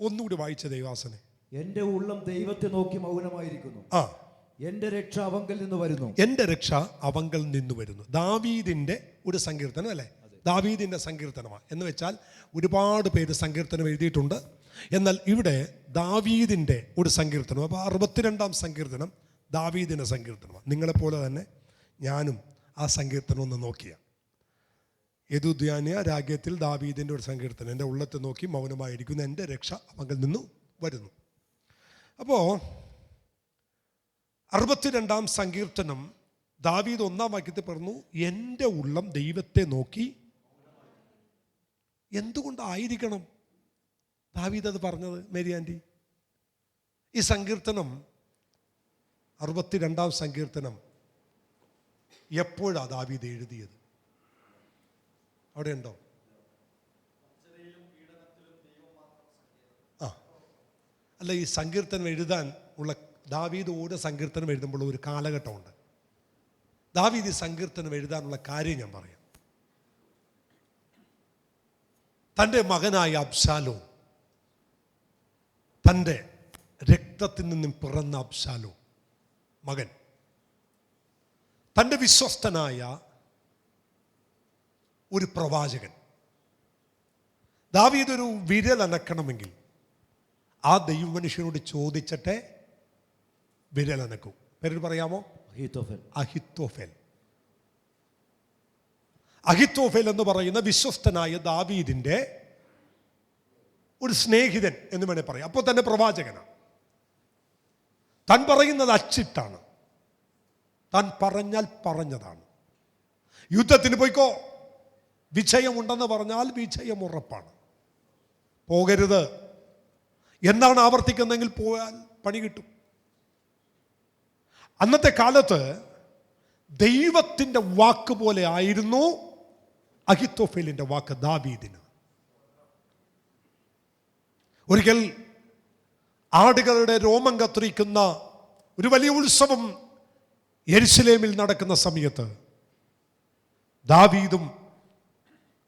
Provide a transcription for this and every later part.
ഒന്നുകൂടി വായിച്ച ദൈവാസനെ. എന്റെ ഉള്ളം ദൈവത്തെ നോക്കി മൗനമായിരിക്കുന്നു. എന്റെ രക്ഷ അവങ്കൽ നിന്ന് വരുന്നു. എന്റെ രക്ഷ അവങ്കൽ നിന്ന് വരുന്നു. ദാവീദിന്റെ ഒരു സങ്കീർത്തനം അല്ലേ? ദാവീദിന്റെ സങ്കീർത്തനമാണ് എന്ന് വെച്ചാൽ ഒരുപാട് പേര് സങ്കീർത്തനം എഴുതിയിട്ടുണ്ട്. എന്നാൽ ഇവിടെ ദാവീദിന്റെ ഒരു സങ്കീർത്തനം. അപ്പോൾ 62-ാം സങ്കീർത്തനം ദാവീദിന്റെ സങ്കീർത്തനമാണ്. നിങ്ങളെപ്പോലെ തന്നെ ഞാനും ആ സങ്കീർത്തനം ഒന്ന് നോക്കിയ യദുദ്യാന്യ രാഗ്യത്തിൽ ദാവീദിന്റെ ഒരു സങ്കീർത്തനം. എൻ്റെ ഉള്ളത്തെ നോക്കി മൗനമായിരിക്കുന്നു, എൻ്റെ രക്ഷ അവങ്കൽ നിന്നു വരുന്നു. അപ്പോൾ 62-ാം സങ്കീർത്തനം ദാവീദ് 1-ാം വാക്യത്തിൽ പറഞ്ഞു, എൻ്റെ ഉള്ളം ദൈവത്തെ നോക്കി. എന്തുകൊണ്ടായിരിക്കണം ദാവീദ് അത് പറഞ്ഞത്? മേരി ആൻറ്റി, ഈ സങ്കീർത്തനം 62-ാം സങ്കീർത്തനം എപ്പോഴാണ് ദാവീദ് എഴുതിയത്? അവിടെ ഉണ്ടോ? അല്ല, ഈ സങ്കീർത്തനം എഴുതാൻ ഉള്ള ദാവീദ് ഓരോ സങ്കീർത്തനം എഴുതുമ്പോൾ ഒരു കാലഘട്ടമുണ്ട്. ദാവീദ് ഈ സങ്കീർത്തനം എഴുതാനുള്ള കാര്യം ഞാൻ പറയാം. തൻ്റെ മകനായ അബ്ശാലോം, തൻ്റെ രക്തത്തിൽ നിന്നും പിറന്ന അബ്ശാലോം മകൻ, തൻ്റെ വിശ്വസ്തനായ ഒരു പ്രവാചകൻ. ദാവീദ് ഒരു വിരലനക്കണമെങ്കിൽ ആ ദൈവമനുഷ്യനോട് ചോദിച്ചിട്ടേ വിരലനക്കും. പേര് പറയാമോ? അഹിത്തോഫേൽ. അഹിത്തോഫേൽ എന്ന് പറയുന്ന വിശ്വസ്തനായ ദാവീദിന്റെ ഒരു സ്നേഹിതൻ എന്ന് വേണേൽ പറയാം. അപ്പോൾ തന്നെ പ്രവാചകനാണ്. താൻ പറയുന്നത് അച്ചിട്ടാണ്, താൻ പറഞ്ഞാൽ പറഞ്ഞതാണ്. യുദ്ധത്തിന് പോയിക്കോ, വിജയമുണ്ടെന്ന് പറഞ്ഞാൽ വിജയം ഉറപ്പാണ്. പോകരുത് എന്നാണ് ആവർത്തിക്കുന്നതെങ്കിൽ പോയാൽ പണി കിട്ടും. അന്നത്തെ കാലത്ത് ദൈവത്തിൻ്റെ വാക്ക് പോലെ ആയിരുന്നു അഹിത്തോഫേലിൻ്റെ വാക്ക് ദാവീദിന്. ഒരിക്കൽ ആടുകളുടെ രോമം കത്തിരിക്കുന്ന ഒരു വലിയ ഉത്സവം യെരുശലേമിൽ നടക്കുന്ന സമയത്ത് ദാവീദും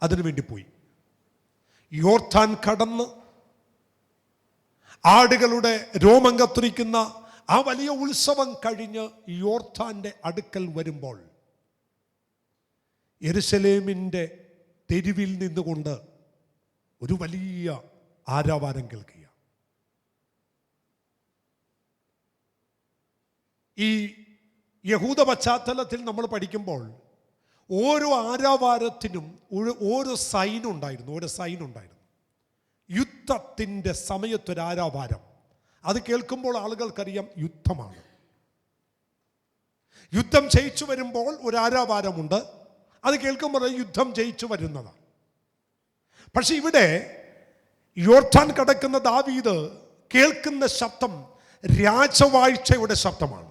അതിനുവേണ്ടി പോയി. യോർദാൻ കടന്ന് ആടുകളുടെ രോമം കത്തിരിക്കുന്ന ആ വലിയ ഉത്സവം കഴിഞ്ഞ് യോർദാന്റെ അടുക്കൽ വരുമ്പോൾ യെരുശലേമിൻ്റെ തെരുവിൽ നിന്നുകൊണ്ട് ഒരു വലിയ ആരവാരം കേൾക്കുക. ഈ യഹൂദ പശ്ചാത്തലത്തിൽ നമ്മൾ പഠിക്കുമ്പോൾ ഓരോ ആരവാരത്തിനും ഓരോ സൈൻ ഉണ്ടായിരുന്നു. യുദ്ധത്തിൻ്റെ സമയത്തൊരാരവാരം, അത് കേൾക്കുമ്പോൾ ആളുകൾക്കറിയാം യുദ്ധമാണ്. യുദ്ധം ജയിച്ചു വരുമ്പോൾ ഒരാരവാരമുണ്ട്, അത് കേൾക്കുമ്പോൾ യുദ്ധം ജയിച്ചു വരുന്നതാണ്. പക്ഷെ ഇവിടെ യോർദാൻ കടക്കുന്ന ദാവീദ് കേൾക്കുന്ന ശബ്ദം രാജവാഴ്ചയുടെ ശബ്ദമാണ്.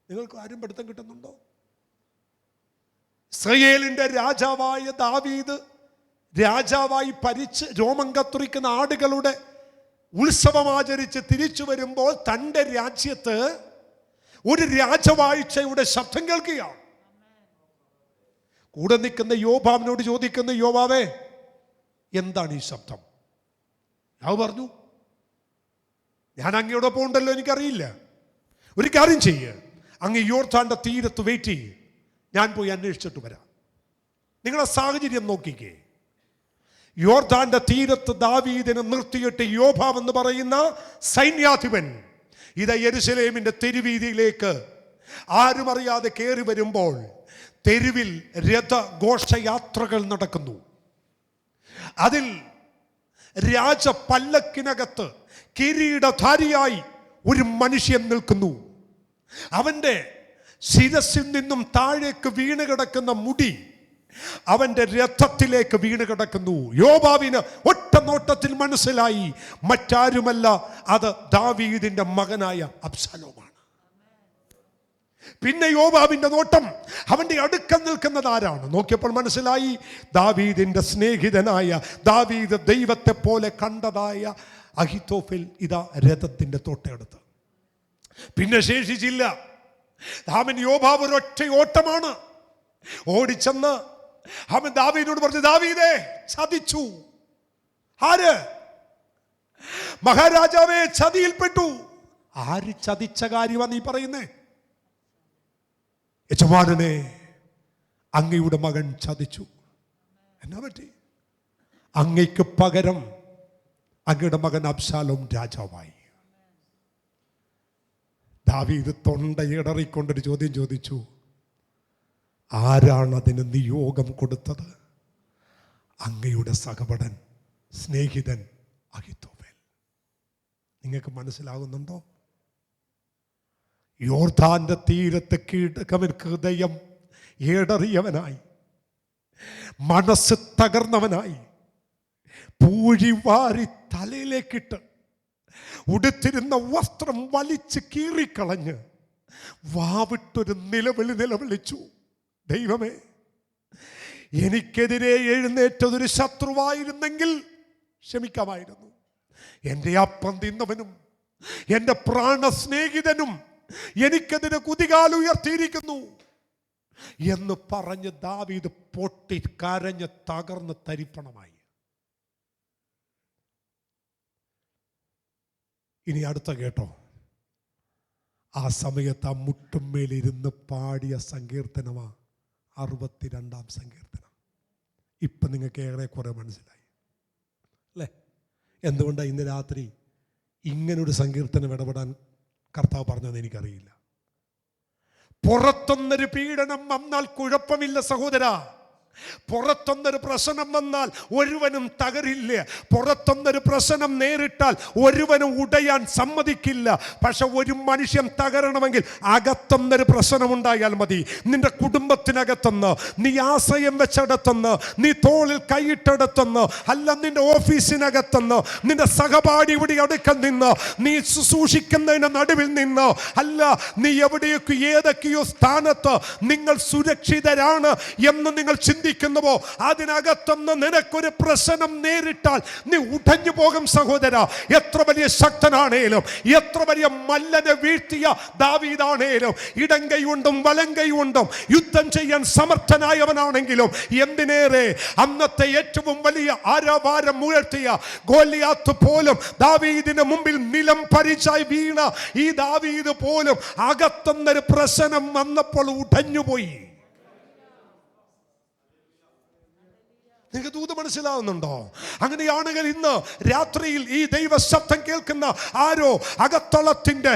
നിങ്ങൾക്ക് ആരും പഠിത്തം കിട്ടുന്നുണ്ടോ? ഇസ്രായേലിന്റെ രാജാവായ ദാവീദ് രാജാവായി ഭരിച്ച് രോമം കത്തിരിക്കുന്ന ആടുകളുടെ ഉത്സവം ആചരിച്ച് തിരിച്ചു വരുമ്പോൾ തൻ്റെ രാജ്യത്ത് ഒരു രാജവാഴ്ചയുടെ ശബ്ദം കേൾക്കുകയാണ്. കൂടെ നിൽക്കുന്ന യോബാവിനോട് ചോദിക്കുന്ന, യോബാവേ എന്താണ് ഈ ശബ്ദം? യോബ് പറഞ്ഞു, ഞാൻ അങ്ങയോടൊപ്പം ഉണ്ടല്ലോ, എനിക്കറിയില്ല. ഒരു കാര്യം ചെയ്യ്, അങ്ങ് യോർദാന്റെ തീരത്ത് വെയിറ്റ് ചെയ്യ്, ഞാൻ പോയി അന്വേഷിച്ചിട്ട് വരാം. നിങ്ങളെ സാഹചര്യം നോക്കിക്കേ. യോർദാന്റെ തീരത്ത് ദാവീദിനെ നിർത്തിയിട്ട് യോബാവ് എന്ന് പറയുന്ന സൈന്യാധിപൻ ഇതാ യെരുശലേമിന്റെ തെരുവീതിയിലേക്ക് ആരും അറിയാതെ കയറി വരുമ്പോൾ തെരുവിൽ രഥഘോഷയാത്രകൾ നടക്കുന്നു. അതിൽ രാജപല്ലക്കിനകത്ത് കിരീടധാരിയായി ഒരു മനുഷ്യൻ നിൽക്കുന്നു. അവന്റെ ശിരസിൽ നിന്നും താഴേക്ക് വീണ് കിടക്കുന്ന മുടി അവന്റെ രഥത്തിലേക്ക് വീണ് കിടക്കുന്നു. യോബാവിന് ഒറ്റ നോട്ടത്തിൽ മനസ്സിലായി, മറ്റാരുമല്ല, അത് ദാവീദിന്റെ മകനായ അബ്ശാലോമാണ്. പിന്നെ യോബാവിന്റെ നോട്ടം അവന്റെ അടുക്കൽ നിൽക്കുന്നത് ആരാണ് നോക്കിയപ്പോൾ മനസ്സിലായി, ദാവീദിന്റെ സ്നേഹിതനായ, ദാവീദ് ദൈവത്തെ പോലെ കണ്ടതായ അഹിത്തോഫേൽ ഇതാ രഥത്തിന്റെ തൊട്ടടുത്ത്. പിന്നെ ശേഷിച്ചില്ല. അവൻ യോബാവ് ഒരൊറ്റ ഓട്ടമാണ്. ഓടിച്ചെന്ന് അവൻ ദാവീദിനോട് പറഞ്ഞു, ദാവീദേ ചതിച്ചു, ആര്? മഹാരാജാവേ ചതിയിൽപ്പെട്ടു. ആര് ചതിച്ച കാര്യമാ നീ പറയുന്നേ? യജമാനനെ, അങ്ങയുടെ മകൻ ചതിച്ചു. എന്നാ പറ്റി? അങ്ങയ്ക്ക് പകരം അങ്ങയുടെ മകൻ അബ്ശാലോം രാജാവായി. ദാവീദ് തൊണ്ടയിടറിക്കൊണ്ടൊരു ചോദ്യം ചോദിച്ചു, ആരാണ് അതിന് നിയോഗം കൊടുത്തത്? അങ്ങയുടെ സഹപടൻ, സ്നേഹിതൻ അഹിത്തോഫേൽ. നിങ്ങൾക്ക് മനസ്സിലാകുന്നുണ്ടോ? യോർദാന്റെ തീരത്ത് കീഴക്കവൻ ഹൃദയം ഏടറിയവനായി, മനസ്സ് തകർന്നവനായി, പൂഴി വാരി തലയിലേക്കിട്ട് ഉടുത്തിരുന്ന വസ്ത്രം വലിച്ച് കീറിക്കളഞ്ഞ് വാവിട്ടൊരു നിലവിളിച്ചു, ദൈവമേ, എനിക്കെതിരെ എഴുന്നേറ്റതൊരു ശത്രുവായിരുന്നെങ്കിൽ ക്ഷമിക്കാമായിരുന്നു. എൻ്റെ അപ്പം തിന്നവനും എൻ്റെ പ്രാണസ്നേഹിതനും എനിക്കെതിരെ കുതികാലുയർത്തിയിരിക്കുന്നു എന്ന് പറഞ്ഞ് ദാവീദ് പൊട്ടി കരഞ്ഞ് തകർന്ന് തരിപ്പണമായി. ഇനി അടുത്ത കേട്ടോ. ആ സമയത്ത് ആ മുട്ടുമേലിരുന്ന് പാടിയ സങ്കീർത്തനമാ 62-ാം സങ്കീർത്തനം. ഇപ്പം നിങ്ങൾക്ക് ഏറെക്കുറെ മനസ്സിലായി അല്ലേ? എന്തുകൊണ്ടാണ് ഇന്ന് രാത്രി ഇങ്ങനൊരു സങ്കീർത്തനം ഇടപെടാൻ കർത്താവ് പറഞ്ഞതെന്ന് എനിക്കറിയില്ല. പുറത്തൊന്നൊരു പീഡനം വന്നാൽ കുഴപ്പമില്ല സഹോദരാ. പുറത്തൊന്നൊരു പ്രശ്നം വന്നാൽ ഒരുവനും തകരില്ല. പുറത്തൊന്നൊരു പ്രശ്നം നേരിട്ടാൽ ഒരുവനും ഉടയാൻ സമ്മതിക്കില്ല. പക്ഷെ ഒരു മനുഷ്യൻ തകരണമെങ്കിൽ അകത്തൊന്നൊരു പ്രശ്നമുണ്ടായാൽ മതി. നിന്റെ കുടുംബത്തിനകത്തുനിന്ന്, നീ ആശ്രയം വെച്ചിടത്തുനിന്ന്, നീ തോളിൽ കൈയിട്ടിടത്തുനിന്ന്, അല്ല നിന്റെ ഓഫീസിനകത്തുനിന്ന്, നിന്റെ സഹപാഠി ഇവിടെ അടുക്കൽ നിന്ന്, നീ ശുശ്രൂഷിക്കുന്നതിന് നടുവിൽ നിന്ന്, അല്ല നീ എവിടെയൊക്കെ ഏതൊക്കെയോ സ്ഥാനത്ത് നിങ്ങൾ സുരക്ഷിതരാണ് എന്ന് നിങ്ങൾ ചിന്തിക്കുന്നുവോ, അതിനകത്തുനിന്ന് നിനക്കൊരു പ്രശ്നം നേരിട്ടാൽ നീ ഉടഞ്ഞു പോകും സഹോദര. എത്ര വലിയ ശക്തനാണേലും, എത്ര വലിയ മല്ലനെ വീഴ്ത്തിയ ദാവീദാണേലും, ഇടങ്കൈകൊണ്ടും വലങ്കൈകൊണ്ടും യുദ്ധം ചെയ്യാൻ സമർത്ഥനായവനാണെങ്കിലും, എന്തിനേറെ അന്നത്തെ ഏറ്റവും വലിയ ആരവാരം മുഴർത്തിയ ഗോലിയാത്ത് പോലും ദാവീദിന് മുമ്പിൽ നിലം പരിചായി വീണ ഈ ദാവീദ് പോലും അകത്തുന്നൊരു പ്രശ്നം വന്നപ്പോൾ ഉടഞ്ഞുപോയി. നിങ്ങൾക്ക് ദൂത് മനസ്സിലാവുന്നുണ്ടോ? അങ്ങനെയാണെങ്കിൽ ഇന്ന് രാത്രിയിൽ ഈ ദൈവ ശബ്ദം കേൾക്കുന്ന ആരോ അകത്തളത്തിന്റെ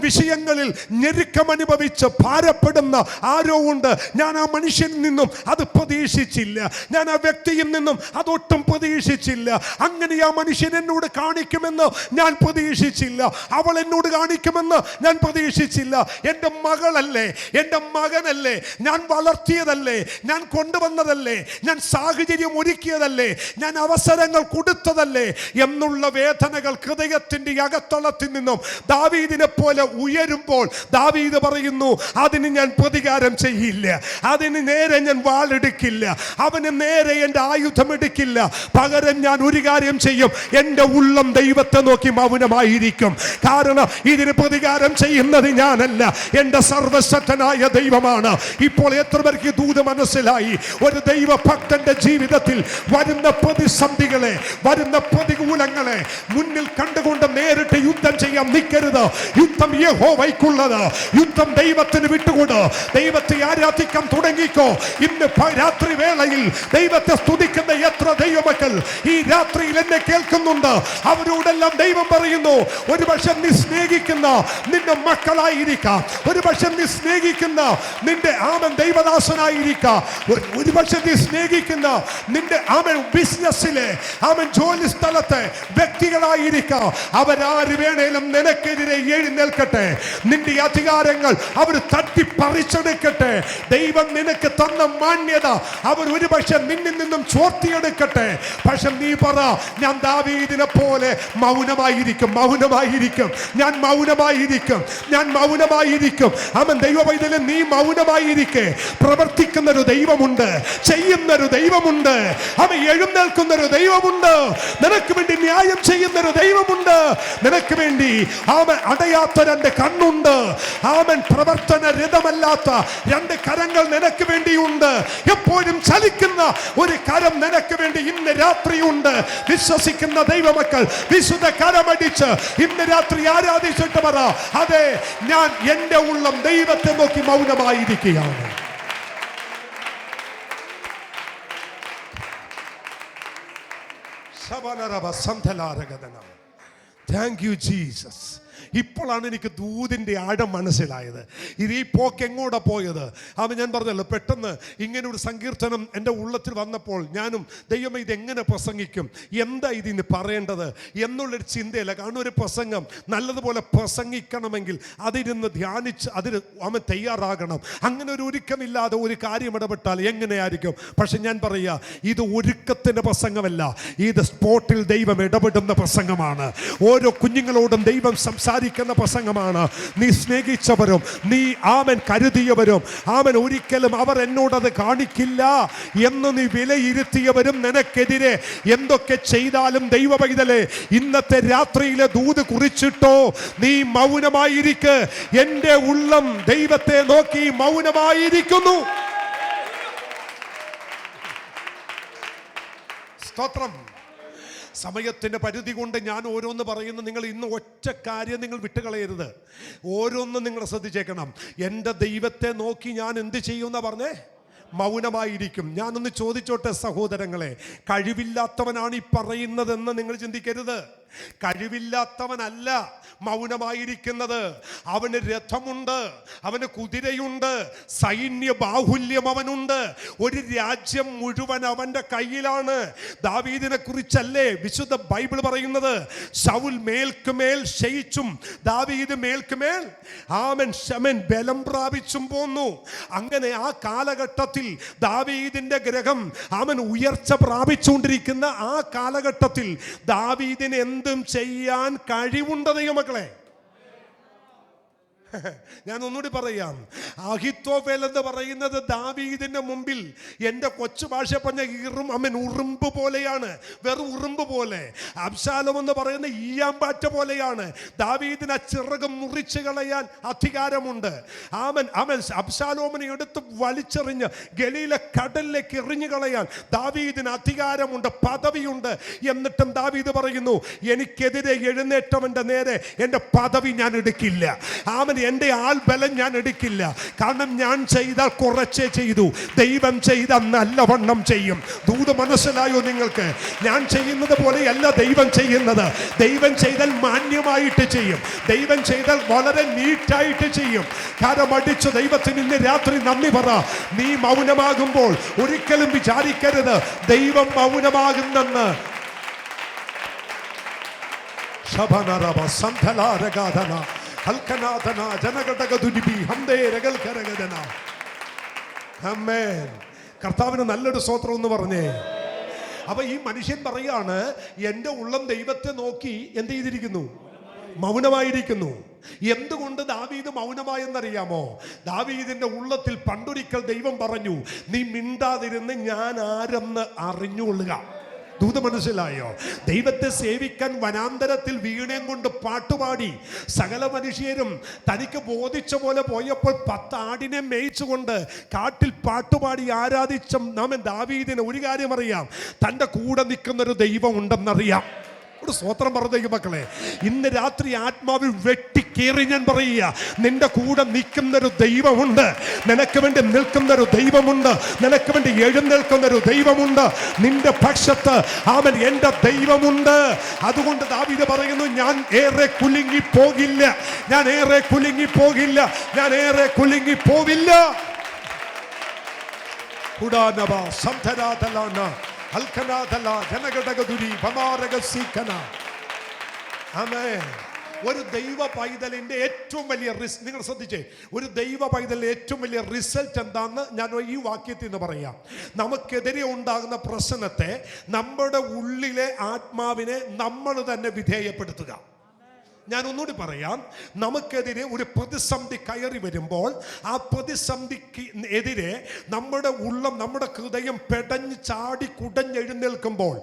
വിഷയങ്ങളിൽ ഞെരുക്കം അനുഭവിച്ച് ഭാരപ്പെടുന്ന ആരോ ഉണ്ട്. ഞാൻ ആ മനുഷ്യനിൽ നിന്നും അത് പ്രതീക്ഷിച്ചില്ല, ഞാൻ ആ വ്യക്തിയിൽ നിന്നും അതൊട്ടും പ്രതീക്ഷിച്ചില്ല. അങ്ങനെ ആ മനുഷ്യൻ എന്നോട് കാണിക്കുമെന്ന് ഞാൻ പ്രതീക്ഷിച്ചില്ല, അവൾ എന്നോട് കാണിക്കുമെന്ന് ഞാൻ പ്രതീക്ഷിച്ചില്ല. എൻ്റെ മകളല്ലേ, എൻ്റെ മകനല്ലേ, ഞാൻ വളർത്തിയതല്ലേ, ഞാൻ കൊണ്ടുവന്നതല്ലേ, ഞാൻ സാഹചര്യം ഒരുക്കിയതല്ലേ, ഞാൻ അവസരങ്ങൾ കൊടുത്തതല്ലേ എന്നുള്ള വേദനകൾ ഹൃദയത്തിന്റെ അകത്തളത്തിൽ നിന്നും ദാവീദിനെ പോലെ ഉയരുമ്പോൾ ദാവീദ് പറയുന്നു, അതിന് ഞാൻ പ്രതികാരം ചെയ്യില്ല, അതിന് നേരെ ഞാൻ വാളെടുക്കില്ല, അവന് നേരെ എൻ്റെ ആയുധം എടുക്കില്ല. പകരം ഞാൻ ഒരു കാര്യം ചെയ്യും, എൻ്റെ ഉള്ളം ദൈവത്തെ നോക്കി മൗനമായിരിക്കും. കാരണം ഇതിന് പ്രതികാരം ചെയ്യുന്നത് ഞാനല്ല, എൻ്റെ സർവശക്തനായ ദൈവമാണ്. ഇപ്പോൾ എത്ര പേർക്ക് ദൂത് മനസ്സിലായി? ഒരു ദൈവഭക്തന്റെ ജീവിതത്തിൽ വരുന്ന പ്രതിസന്ധികളെ, വരുന്ന പ്രതികൂലങ്ങളെ മുന്നിൽ കണ്ടുകൊണ്ട് നേരിട്ട് യുദ്ധം ചെയ്യാൻ നിൽക്കരുത്. യുദ്ധം യഹോവയ്ക്കുള്ളത്, യുദ്ധം ദൈവത്തിന് വിട്ടുകൊട്. ദൈവത്തെ ആരാധിക്കാൻ തുടങ്ങിക്കോ. ഇന്ന് രാത്രി വേളയിൽ ദൈവത്തെ സ്തുതിക്കുന്ന എത്ര ദൈവമക്കൾ ഈ രാത്രിയിൽ എന്നെ കേൾക്കുന്നുണ്ട്. അവരോടെല്ലാം ദൈവം പറയുന്നു, ഒരുപക്ഷെ നീ സ്നേഹിക്കുന്ന നിന്റെ മക്കളായിരിക്കാം, ഒരുപക്ഷെ നീ സ്നേഹിക്കുന്ന നിന്റെ ദൈവദാസനായിരിക്കാം, ഒരുപക്ഷെ നീ സ്നേഹിക്കുന്ന നിന്റെ ബിസിനസ്സിലെ ജോലി സ്ഥലത്തെ വ്യക്തികളായിരിക്കാം. അവരാര് വേണേലും നിനക്കെതിരെ എഴുന്നേൽക്കട്ടെ, നിന്റെ അധികാരങ്ങൾ അവർ തട്ടിപ്പറിച്ചെടുക്കട്ടെ. ദൈവം നിനക്ക് തന്ന മാന്യത അവർ ഒരുപക്ഷെ നിന്നിൽ നിന്നും ചോർത്തിയെടുക്കട്ടെ. പക്ഷെ നീ പറ, ഞാൻ ദാവീദിനെ പോലെ മൗനമായിരിക്കും, മൗനമായിരിക്കും, ഞാൻ മൗനമായിരിക്കും, ഞാൻ മൗനമായിരിക്കും. ദൈവവൈദ്യനെ നീ മൗനമായിരിക്കെ. പ്രവർത്തിക്കുന്നൊരു ദൈവമുണ്ട്, ചെയ്യുന്നൊരു ദൈവമുണ്ട്. അവൻ എഴുന്നേൽക്കുന്ന ഒരു ദൈവമുണ്ട്. നിനക്ക് വേണ്ടി ന്യായം ചെയ്യുന്ന ഒരു ദൈവമുണ്ട്. നിനക്ക് വേണ്ടി അവൻ അടയാത്ത രണ്ട് കണ്ണുണ്ട്. അവൻ പ്രവർത്തന രഥമല്ലാത്ത രണ്ട് കരങ്ങൾ നിനക്ക് വേണ്ടിയുണ്ട്. എപ്പോഴും ചലിക്കുന്ന ഒരു കരം നിനക്ക് വേണ്ടി ഇന്ന് രാത്രിയുണ്ട്. വിശ്വസിക്കുന്ന ദൈവമക്കൾ വിശുദ്ധ കരമടിച്ച് ഇന്ന് രാത്രി ആരാധിച്ചിട്ട് പറ, അതെ, ഞാൻ എന്റെ ഉള്ളം ദൈവത്തെ നോക്കി മൗനമായിരിക്കുകയാണ്. Thank you, Jesus. ഇപ്പോഴാണ് എനിക്ക് ദൂതിൻ്റെ ആഴം മനസ്സിലായത്. ഇത് ഈ പോക്ക് എങ്ങോട്ടാ പോയത്? അവൻ ഞാൻ പറഞ്ഞല്ലോ, പെട്ടെന്ന് ഇങ്ങനെ ഒരു സങ്കീർത്തനം എൻ്റെ ഉള്ളത്തിൽ വന്നപ്പോൾ ഞാനും ദൈവമേ ഇതെങ്ങനെ പ്രസംഗിക്കും, എന്താ ഇതിന് പറയേണ്ടത് എന്നുള്ളൊരു ചിന്തയില്ല. കാരണം ഒരു പ്രസംഗം നല്ലതുപോലെ പ്രസംഗിക്കണമെങ്കിൽ അതിരുന്ന് ധ്യാനിച്ച് അതിന് അവൻ തയ്യാറാകണം. അങ്ങനെ ഒരു ഒരുക്കമില്ലാതെ ഒരു കാര്യം ഇടപെട്ടാൽ എങ്ങനെയായിരിക്കും? പക്ഷെ ഞാൻ പറയുക, ഇത് ഒരുക്കത്തിൻ്റെ പ്രസംഗമല്ല, ഇത് സ്പോട്ടിൽ ദൈവം ഇടപെടുന്ന പ്രസംഗമാണ്. ഓരോ കുഞ്ഞുങ്ങളോടും ദൈവം സംസാരിക്കുന്ന പ്രസംഗമാണ്. നീ സ്നേഹിച്ചവരും നീ ആമൻ കരുതിയവരും ആമൻ ഒരിക്കലും അവർ എന്നോടത് കാണിക്കില്ല എന്ന് നീ വിലയിരുത്തിയവരും നിനക്കെതിരെ എന്തൊക്കെ ചെയ്താലും ദൈവ പൈതലേ, ഇന്നത്തെ രാത്രിയിലെ ദൂത് കുറിച്ചിട്ടോ നീ മൗനമായിരിക്ക്. എൻ്റെ ഉള്ളം ദൈവത്തെ നോക്കി മൗനമായിരിക്കുന്നു. സ്തോത്രം. സമയത്തിൻ്റെ പരിധി കൊണ്ട് ഞാൻ ഓരോന്ന് പറയുന്നു. നിങ്ങൾ ഇന്ന് ഒറ്റ കാര്യം നിങ്ങൾ വിട്ടുകളയരുത്. ഓരോന്നും നിങ്ങൾ ശ്രദ്ധിച്ചേക്കണം. എൻ്റെ ദൈവത്തെ നോക്കി ഞാൻ എന്ത് ചെയ്യുമെന്നാ പറഞ്ഞേ? മൗനമായിരിക്കും. ഞാനൊന്ന് ചോദിച്ചോട്ടെ സഹോദരങ്ങളെ, കഴിവില്ലാത്തവനാണ് ഈ പറയുന്നതെന്ന് നിങ്ങൾ ചിന്തിക്കരുത്. കഴിവില്ലാത്തവനല്ല മൗനമായിരിക്കുന്നത്. അവന് രഥമുണ്ട്, അവന് കുതിരയുണ്ട്, സൈന്യ ബാഹുല്യം അവനുണ്ട്, ഒരു രാജ്യം മുഴുവൻ അവന്റെ കയ്യിലാണ്. ദാവീദിനെ കുറിച്ചല്ലേ വിശുദ്ധ ബൈബിൾ പറയുന്നത്? ശൗൽ മേൽക്കുമേൽ ക്ഷയിച്ചും ദാവീദ് മേൽക്കുമേൽ ആമൻ ബലം പ്രാപിച്ചും പോന്നു. അങ്ങനെ ആ കാലഘട്ടത്തിൽ ദാവീദിന്റെ ഗ്രഹം അവൻ ഉയർച്ച പ്രാപിച്ചുകൊണ്ടിരിക്കുന്ന ആ കാലഘട്ടത്തിൽ ദാവീദിന് എന്തും ചെയ്യാൻ കഴിവുണ്ട് ദൈവമക്കളെ. ഞാൻ ഒന്നുകൂടി പറയാം. അഹിത്തോഫേൽ എന്ന് പറയുന്നത് ദാവീദിന്റെ മുമ്പിൽ എൻ്റെ കൊച്ചു ഭാഷ പറഞ്ഞ ഉറുമ്പ് പോലെയാണ്, വെറും ഉറുമ്പ് പോലെ. അബ്ശാലോം എന്ന് പറയുന്ന ഈയാമ്പാറ്റ പോലെയാണ്. ദാവീദിന് ആ ചിറക് മുറിച്ചു കളയാൻ അധികാരമുണ്ട്. അവൻ അബ്ശാലോമിനെ എടുത്ത് വലിച്ചെറിഞ്ഞ് ഗലീല കടലിലേക്ക് എറിഞ്ഞു കളയാൻ ദാവീദിന് അധികാരമുണ്ട്, പദവിയുണ്ട്. എന്നിട്ടും ദാവീദ് പറയുന്നു, എനിക്കെതിരെ എഴുന്നേറ്റവന്റെ നേരെ എൻ്റെ പദവി ഞാൻ എടുക്കില്ല, എൻ്റെ ആൾബലം ഞാൻ എടുക്കില്ല. കാരണം ഞാൻ ചെയ്താൽ കുറച്ചേ ചെയ്തു, ദൈവം ചെയ്താൽ നല്ലവണ്ണം ചെയ്യും. ദൂത് മനസ്സിലായോ നിങ്ങൾക്ക്? ഞാൻ ചെയ്യുന്നത് പോലെയല്ല ദൈവം ചെയ്യുന്നത്. ദൈവം ചെയ്താൽ മാന്യമായിട്ട് ചെയ്യും, ദൈവം ചെയ്താൽ വളരെ നീറ്റായിട്ട് ചെയ്യും. കരമടിച്ചു ദൈവത്തിന് ഇന്ന് രാത്രി നന്ദി പറ. നീ മൗനമാകുമ്പോൾ ഒരിക്കലും വിചാരിക്കരുത് ദൈവം മൗനമാകുന്നെന്ന്. കർത്താവിന് നല്ലൊരു സ്തോത്രം എന്ന് പറഞ്ഞേ. അപ്പൊ ഈ മനുഷ്യൻ പറയാണ്, എൻ്റെ ഉള്ളം ദൈവത്തെ നോക്കി എന്ത് ചെയ്തിരിക്കുന്നു? മൗനമായിരിക്കുന്നു. എന്തുകൊണ്ട് ദാവീദ് മൗനമായെന്നറിയാമോ? ദാവീദിന്റെ ഉള്ളത്തിൽ പണ്ടൊരിക്കൽ ദൈവം പറഞ്ഞു, നീ മിണ്ടാതിരുന്ന് ഞാൻ ആരെന്ന് അറിഞ്ഞുകൊള്ളുക. ദൂത് മനസ്സിലായോ? ദൈവത്തെ സേവിക്കാൻ വനാന്തരത്തിൽ വീണയും കൊണ്ട് പാട്ടുപാടി സകല മനുഷ്യരും തനിക്ക് ബോധിച്ച പോലെ പോയപ്പോൾ 10 ആടിനെ മേയിച്ചുകൊണ്ട് കാട്ടിൽ പാട്ടുപാടി ആരാധിച്ച നാമൻ ദാവീദിന് ഒരു കാര്യം അറിയാം, തൻ്റെ കൂടെ നിൽക്കുന്നൊരു ദൈവം ഉണ്ടെന്നറിയാം. ഒരു സ്തോത്രം പറഞ്ഞു മക്കളെ. ഇന്ന് രാത്രി ആത്മാവിൽ വെട്ടിക്കേറി ഞാൻ പറയുക, നിന്റെ കൂടെ നിൽക്കുന്നൊരു ദൈവമുണ്ട്, നിനക്ക് വേണ്ടി നിൽക്കുന്നൊരു ദൈവമുണ്ട്, നിനക്ക് വേണ്ടി എഴുന്നേൽക്കുന്നൊരു ദൈവമുണ്ട്, നിന്റെ പക്ഷത്ത് അവൻ എൻ്റെ ദൈവമുണ്ട്. അതുകൊണ്ട് ദാവീദ് പറയുന്നു, ഞാൻ ഏറെ കുലുങ്ങി പോകില്ല, ഞാൻ ഏറെ കുലുങ്ങി പോകില്ല, ഞാൻ ഏറെ കുലുങ്ങി പോവില്ല. ഒരു ദൈവ പൈതലിന്റെ ഏറ്റവും വലിയ നിങ്ങൾ ശ്രദ്ധിച്ചേ, ഒരു ദൈവ പൈതലിന്റെ ഏറ്റവും വലിയ റിസൾട്ട് എന്താണെന്ന് ഞാൻ ഈ വാക്യത്തിൽ നിന്ന് പറയാം. നമുക്കെതിരെ ഉണ്ടാകുന്ന പ്രശ്നത്തെ, നമ്മുടെ ഉള്ളിലെ ആത്മാവിനെ നമ്മൾ തന്നെ വിധേയപ്പെടുത്തുക. ഞാൻ ഒന്നുകൂടി പറയാം. നമുക്കെതിരെ ഒരു പ്രതിസന്ധി കയറി വരുമ്പോൾ ആ പ്രതിസന്ധിക്ക് എതിരെ നമ്മുടെ ഉള്ളം, നമ്മുടെ ഹൃദയം പെടഞ്ഞ് ചാടി കുടഞ്ഞെഴുന്നേൽക്കുമ്പോൾ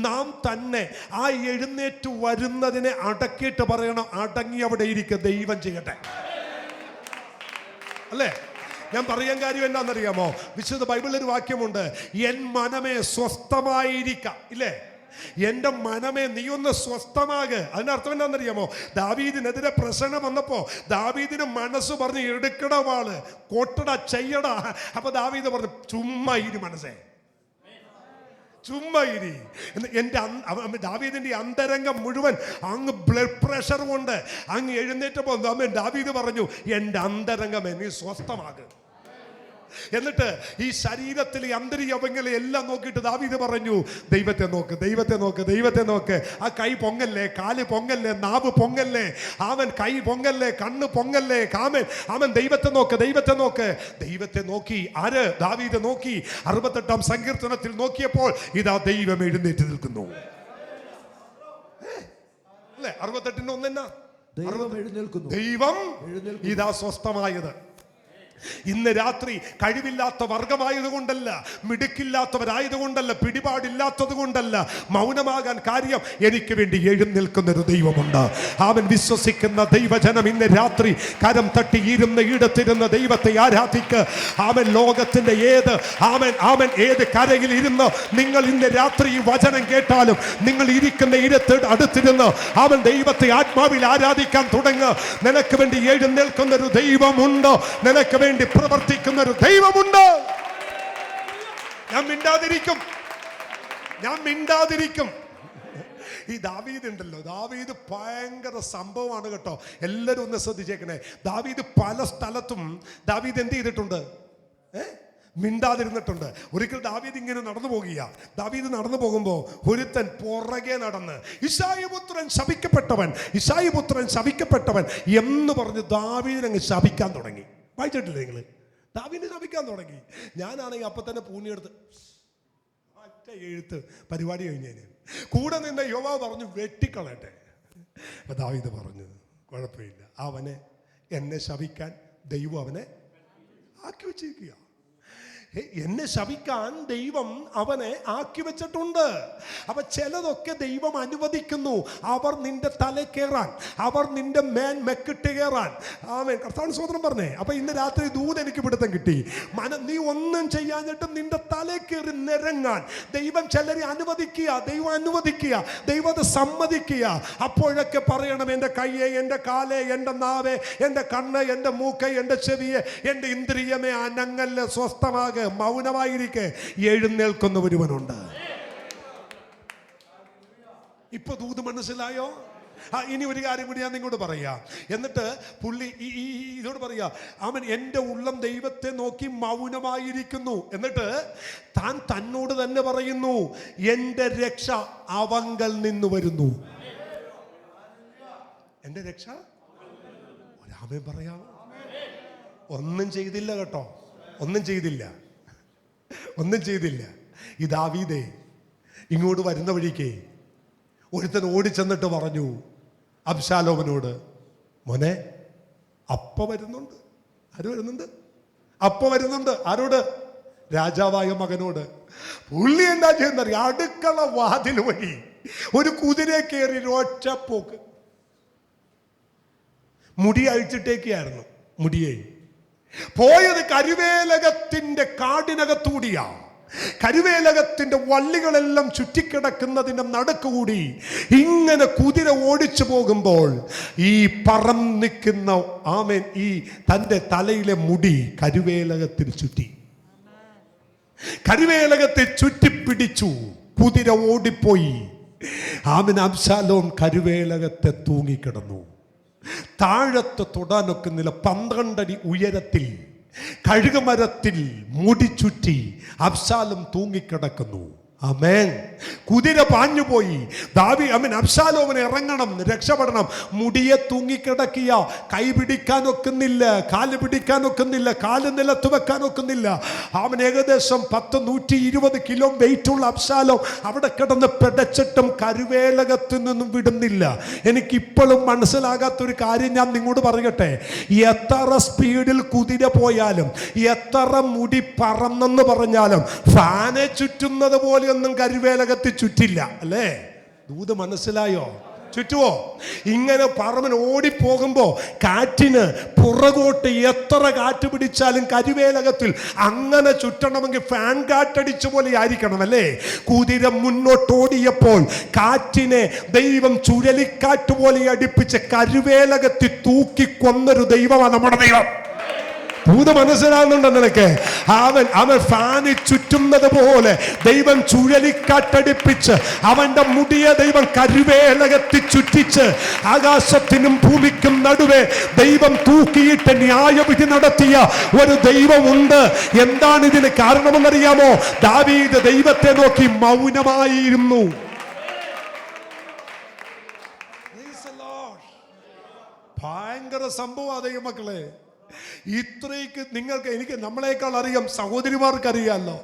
നാം തന്നെ ആ എഴുന്നേറ്റ് വരുന്നതിനെ അടക്കിയിട്ട് പറയണം, അടങ്ങി അവിടെ ഇരിക്കുക, ദൈവം ചെയ്യട്ടെ. അല്ലേ? ഞാൻ പറയാൻ കാര്യം എന്താണെന്നറിയാമോ? വിശുദ്ധ ബൈബിളിൽ ഒരു വാക്യമുണ്ട്, എൻ മനമേ സ്വസ്ഥമായിരിക്കാം. ഇല്ലേ? എൻ്റെ മനമേ നീ ഒന്ന് സ്വസ്ഥമാക്. അതിന്റെ അർത്ഥം എന്താണെന്നറിയാമോ? ദാവീദിനെതിരെ പ്രശ്നം വന്നപ്പോ ദാവീദിന് മനസ്സ് പറഞ്ഞ് എടുക്കട വാള്, കൊട്ടടാ, ചെയ്യടാ. അപ്പൊ ദാവീദ് പറഞ്ഞു, ചുമ്മാ ഇരി മനസ്സേ, ചുമ്മാ ഇരി. ദാവീദിന്റെ അന്തരംഗം മുഴുവൻ അങ്ങ് ബ്ലഡ് പ്രഷർ കൊണ്ട് അങ്ങ് എഴുന്നേറ്റപ്പോ ദാവീദ് പറഞ്ഞു, എൻ്റെ അന്തരംഗമേ നീ സ്വസ്ഥമാകും. എന്നിട്ട് ഈ ശരീരത്തിലെ അന്തരീയവങ്ങളെ എല്ലാം നോക്കിയിട്ട് ദാവീദ് പറഞ്ഞു, ദൈവത്തെ നോക്ക്, ദൈവത്തെ നോക്ക്, ദൈവത്തെ നോക്ക്. ആ കൈ പൊങ്ങല്ലേ, കാല് പൊങ്ങല്ലേ, നാവ് പൊങ്ങല്ലേ, അവൻ കൈ പൊങ്ങല്ലേ, കണ്ണ് പൊങ്ങല്ലേ, അവൻ ദൈവത്തെ നോക്ക്, ദൈവത്തെ നോക്ക്. ദൈവത്തെ നോക്കി ആര്? ദാവീദ് നോക്കി. 68-ാം സങ്കീർത്തനത്തിൽ നോക്കിയപ്പോൾ ഇതാ ദൈവം എഴുന്നേറ്റ് നിൽക്കുന്നു. അല്ലേ? 68-1 ദൈവം ഇതാ സ്വസ്ഥമായത്. ഇന്ന് രാത്രി കഴിവില്ലാത്ത വർഗമായതുകൊണ്ടല്ല, മിടുക്കില്ലാത്തവരായതുകൊണ്ടല്ല, പിടിപാടില്ലാത്തത് കൊണ്ടല്ല മൗനമാകാൻ കാര്യം, എനിക്ക് വേണ്ടി എഴുന്നേൽക്കുന്നൊരു ദൈവമുണ്ട്. അവൻ വിശ്വസിക്കുന്ന ദൈവജനം ഇന്ന് രാത്രി കരം തട്ടി ഇരുന്ന ദൈവത്തെ ആരാധിക്ക്. അവൻ ലോകത്തിന്റെ ഏത് കരയിൽ ഇരുന്ന് നിങ്ങൾ ഇന്ന് രാത്രി ഈ വചനം കേട്ടാലും നിങ്ങൾ ഇരിക്കുന്ന ഇടത്ത് അടുത്തിരുന്ന് അവൻ ദൈവത്തെ ആത്മാവിൽ ആരാധിക്കാൻ തുടങ്ങുക. നിനക്ക് വേണ്ടി എഴുന്നേൽക്കുന്നൊരു ദൈവമുണ്ട്, നിനക്ക് വേണ്ടി പ്രവർത്തിക്കുന്ന ഒരു ദൈവമുണ്ട്. ഞാൻ മിണ്ടാതിരിക്കും. ഈ ദാവീദ് ഉണ്ടല്ലോ, ദാവീദ് ഭയങ്കര സംഭവമാണ് കേട്ടോ. എല്ലാവരും ഒന്ന് ശ്രദ്ധിച്ചേക്കണേ. ദാവീദ് പല സ്ഥലത്തും ദാവീദ് എന്ത് ചെയ്തിട്ടുണ്ട്? മിണ്ടാതിരുന്നിട്ടുണ്ട്. ഒരിക്കൽ ദാവീദ് ഇങ്ങനെ നടന്നു പോകുക. ദാവീദ് നടന്നു പോകുമ്പോൾ ഒരുത്തൻ പുറകെ നടന്ന് യിശായി പുത്രൻ ശപിക്കപ്പെട്ടവൻ എന്ന് പറഞ്ഞ് ദാവീദിനെ അങ്ങ് ശപിക്കാൻ തുടങ്ങി. വായിച്ചിട്ടില്ലേ നിങ്ങൾ? ദാവീദിനെ ശപിക്കാൻ തുടങ്ങി. ഞാനാണെങ്കിൽ അപ്പൊ തന്നെ പൂണിയെടുത്ത് ഒറ്റ എഴുത്ത് പരിപാടി കഴിഞ്ഞതിന് കൂടെ നിന്ന് യോവാബ് പറഞ്ഞു, വെട്ടിക്കളയട്ടെ. അപ്പൊ ദാവീദ് പറഞ്ഞു, കുഴപ്പമില്ല, അവനെ എന്നെ ശപിക്കാൻ ദൈവം അവനെ ആക്കി വെച്ചിരിക്കുക. എന്നെ ശപിക്കാൻ ദൈവം അവനെ ആക്കി വെച്ചിട്ടുണ്ട്. അപ്പൊ ചിലതൊക്കെ ദൈവം അനുവദിക്കുന്നു. അവർ നിന്റെ തല കയറാൻ, അവർ നിന്റെ മെക്കിട്ട് കയറാൻ. ആമേൻ. കർത്താവിന് സ്തോത്രം പറഞ്ഞേ. അപ്പൊ ഇന്ന് രാത്രി ദൂത് എനിക്ക് പിടുത്തം കിട്ടി. നീ ഒന്നും ചെയ്യാഞ്ഞിട്ടും നിന്റെ തല കയറി നിരങ്ങാൻ ദൈവം ചിലരെ അനുവദിക്കുക, ദൈവം അത് സമ്മതിക്കുക. അപ്പോഴൊക്കെ പറയണം, എൻ്റെ കയ്യെ, എൻ്റെ കാലെ, എൻ്റെ നാവെ, എൻ്റെ കണ്ണ്, എൻ്റെ മൂക്ക്, എൻ്റെ ചെവിയെ, എൻ്റെ ഇന്ദ്രിയമേ അനങ്ങല്ല, സ്വസ്ഥമാക, മൗനമായിരിക്കെ, എഴുന്നേൽക്കുന്ന ഒരുവനുണ്ട്. ഇപ്പൊ ദൂത് മനസ്സിലായോ? ഇനി ഒരു കാര്യം കൂടി ഞാൻ നിങ്ങളോട് പറയാം. എന്നിട്ട് പുള്ളി ഇതോട് പറയാ, അവൻ എൻ്റെ ഉള്ളം ദൈവത്തെ നോക്കി മൗനമായിരിക്കുന്നു. എന്നിട്ട് താൻ തന്നോട് തന്നെ പറയുന്നു, എൻ്റെ രക്ഷ അവങ്കൽ നിന്ന് വരുന്നു. എൻ്റെ രക്ഷ ഒരാമേ പറയാമോ? ഒന്നും ചെയ്തില്ല കേട്ടോ, ഒന്നും ചെയ്തില്ല. ഈ ദാവീദേ ഇങ്ങോട്ട് വരുന്ന വഴിക്ക് ഒരുത്തൻ ഓടിച്ചെന്നിട്ട് പറഞ്ഞു അബ്ശാലോമിനോട്, മോനെ, അപ്പ വരുന്നുണ്ട്. ആര് വരുന്നുണ്ട്? അപ്പ വരുന്നുണ്ട്. ആരോട്? രാജാവായ മകനോട്. പുള്ളി എന്താ ചെയ്യുന്നറിയ? അടുക്കള വാതിൽ വഴി ഒരു കുതിരയെ കയറി ഒറ്റപ്പോക്ക്. മുടി അഴിച്ചിട്ടേക്കായിരുന്നു. മുടിയെ പോയത് കരുവേലകത്തിന്റെ കാടിനകത്തൂടിയാ. കരുവേലകത്തിന്റെ വള്ളികളെല്ലാം ചുറ്റിക്കിടക്കുന്നതിന്റെ നടുക്കുകൂടി ഇങ്ങനെ കുതിര ഓടിച്ചു പോകുമ്പോൾ ഈ പറന്നിക്കുന്ന ആമേൻ ഈ തൻ്റെ തലയിലെ മുടി കരുവേലകത്തിൽ ചുറ്റി. കരുവേലകത്തെ ചുറ്റിപ്പിടിച്ചു. കുതിര ഓടിപ്പോയി. ആമേൻ. അബ്ശാലോം കരുവേലകത്തെ തൂങ്ങിക്കിടന്നു. താഴത്ത് തൊടാനൊക്കുന്നില്ല. 12 അടി ഉയരത്തിൽ കഴുകമരത്തിൽ മുടി ചുറ്റി അബ്ശാലോം തൂങ്ങിക്കിടക്കുന്നു. ആമേൻ. കുതിര പാഞ്ഞുപോയി. അബ്ശാലോമിന് ഇറങ്ങണം, രക്ഷപ്പെടണം. മുടിയെ തൂങ്ങിക്കിടക്കിയ, കൈ പിടിക്കാൻ ഒക്കുന്നില്ല, കാല് പിടിക്കാൻ ഒക്കുന്നില്ല, കാല് നിലത്ത് വെക്കാൻ ഒക്കുന്നില്ല. അവൻ ഏകദേശം 120 കിലോ വെയിറ്റുള്ള അബ്ശാലോം അവിടെ കിടന്ന് പിടച്ചിട്ടും കരുവേലകത്തു നിന്നും വിടുന്നില്ല. എനിക്കിപ്പോഴും മനസ്സിലാകാത്തൊരു കാര്യം ഞാൻ നിങ്ങളോട് പറയട്ടെ. എത്ര സ്പീഡിൽ കുതിര പോയാലും, എത്ര മുടി പറന്നെന്ന് പറഞ്ഞാലും, ഫാനെ ചുറ്റുന്നത് പോലെ ഒന്നും കരുവേലകത്ത് ചുറ്റില്ല, അല്ലേ? ദൂത് മനസ്സിലായോ? ചുറ്റുവോ? ഇങ്ങനെ പറമ്പൻ ഓടിപ്പോകുമ്പോ കാറ്റിന് പുറകോട്ട് എത്ര കാറ്റ് പിടിച്ചാലും കരുവേലകത്തിൽ അങ്ങനെ ചുറ്റണമെങ്കിൽ ഫാൻ കാറ്റടിച്ച പോലെ ആയിരിക്കണം, അല്ലേ? കുതിര മുന്നോട്ടോടിയപ്പോൾ കാറ്റിനെ ദൈവം ചുഴലിക്കാറ്റ് പോലെ അടുപ്പിച്ച് കരുവേലകത്തിൽ തൂക്കിക്കൊന്നൊരു ദൈവമാണ് നമ്മുടെ ദൈവം. ഭൂത മനസ്സിലാകുന്നുണ്ടോ നിനക്ക്? അവൻ ഫാന് ചുറ്റുന്നത് പോലെ ദൈവം ചുഴലിക്കാറ്റടിപ്പിച്ച് അവന്റെ മുടിയെ ദൈവം കരുവേലകത്തി ചുറ്റിച്ച് ആകാശത്തിനും ഭൂമിക്കും നടുവേ ദൈവം തൂക്കിയിട്ട് ന്യായവിധി നടത്തിയ ഒരു ദൈവമുണ്ട്. എന്താണ് ഇതിന് കാരണമെന്നറിയാമോ? ദാവീദ് ദൈവത്തെ നോക്കി മൗനമായിരുന്നു. ഭയങ്കര സംഭവം ദൈവമക്കളെ. ഇത്രയ്ക്ക് എനിക്ക് നമ്മളെക്കാൾ അറിയാം, സഹോദരിമാർക്കറിയാമല്ലോ.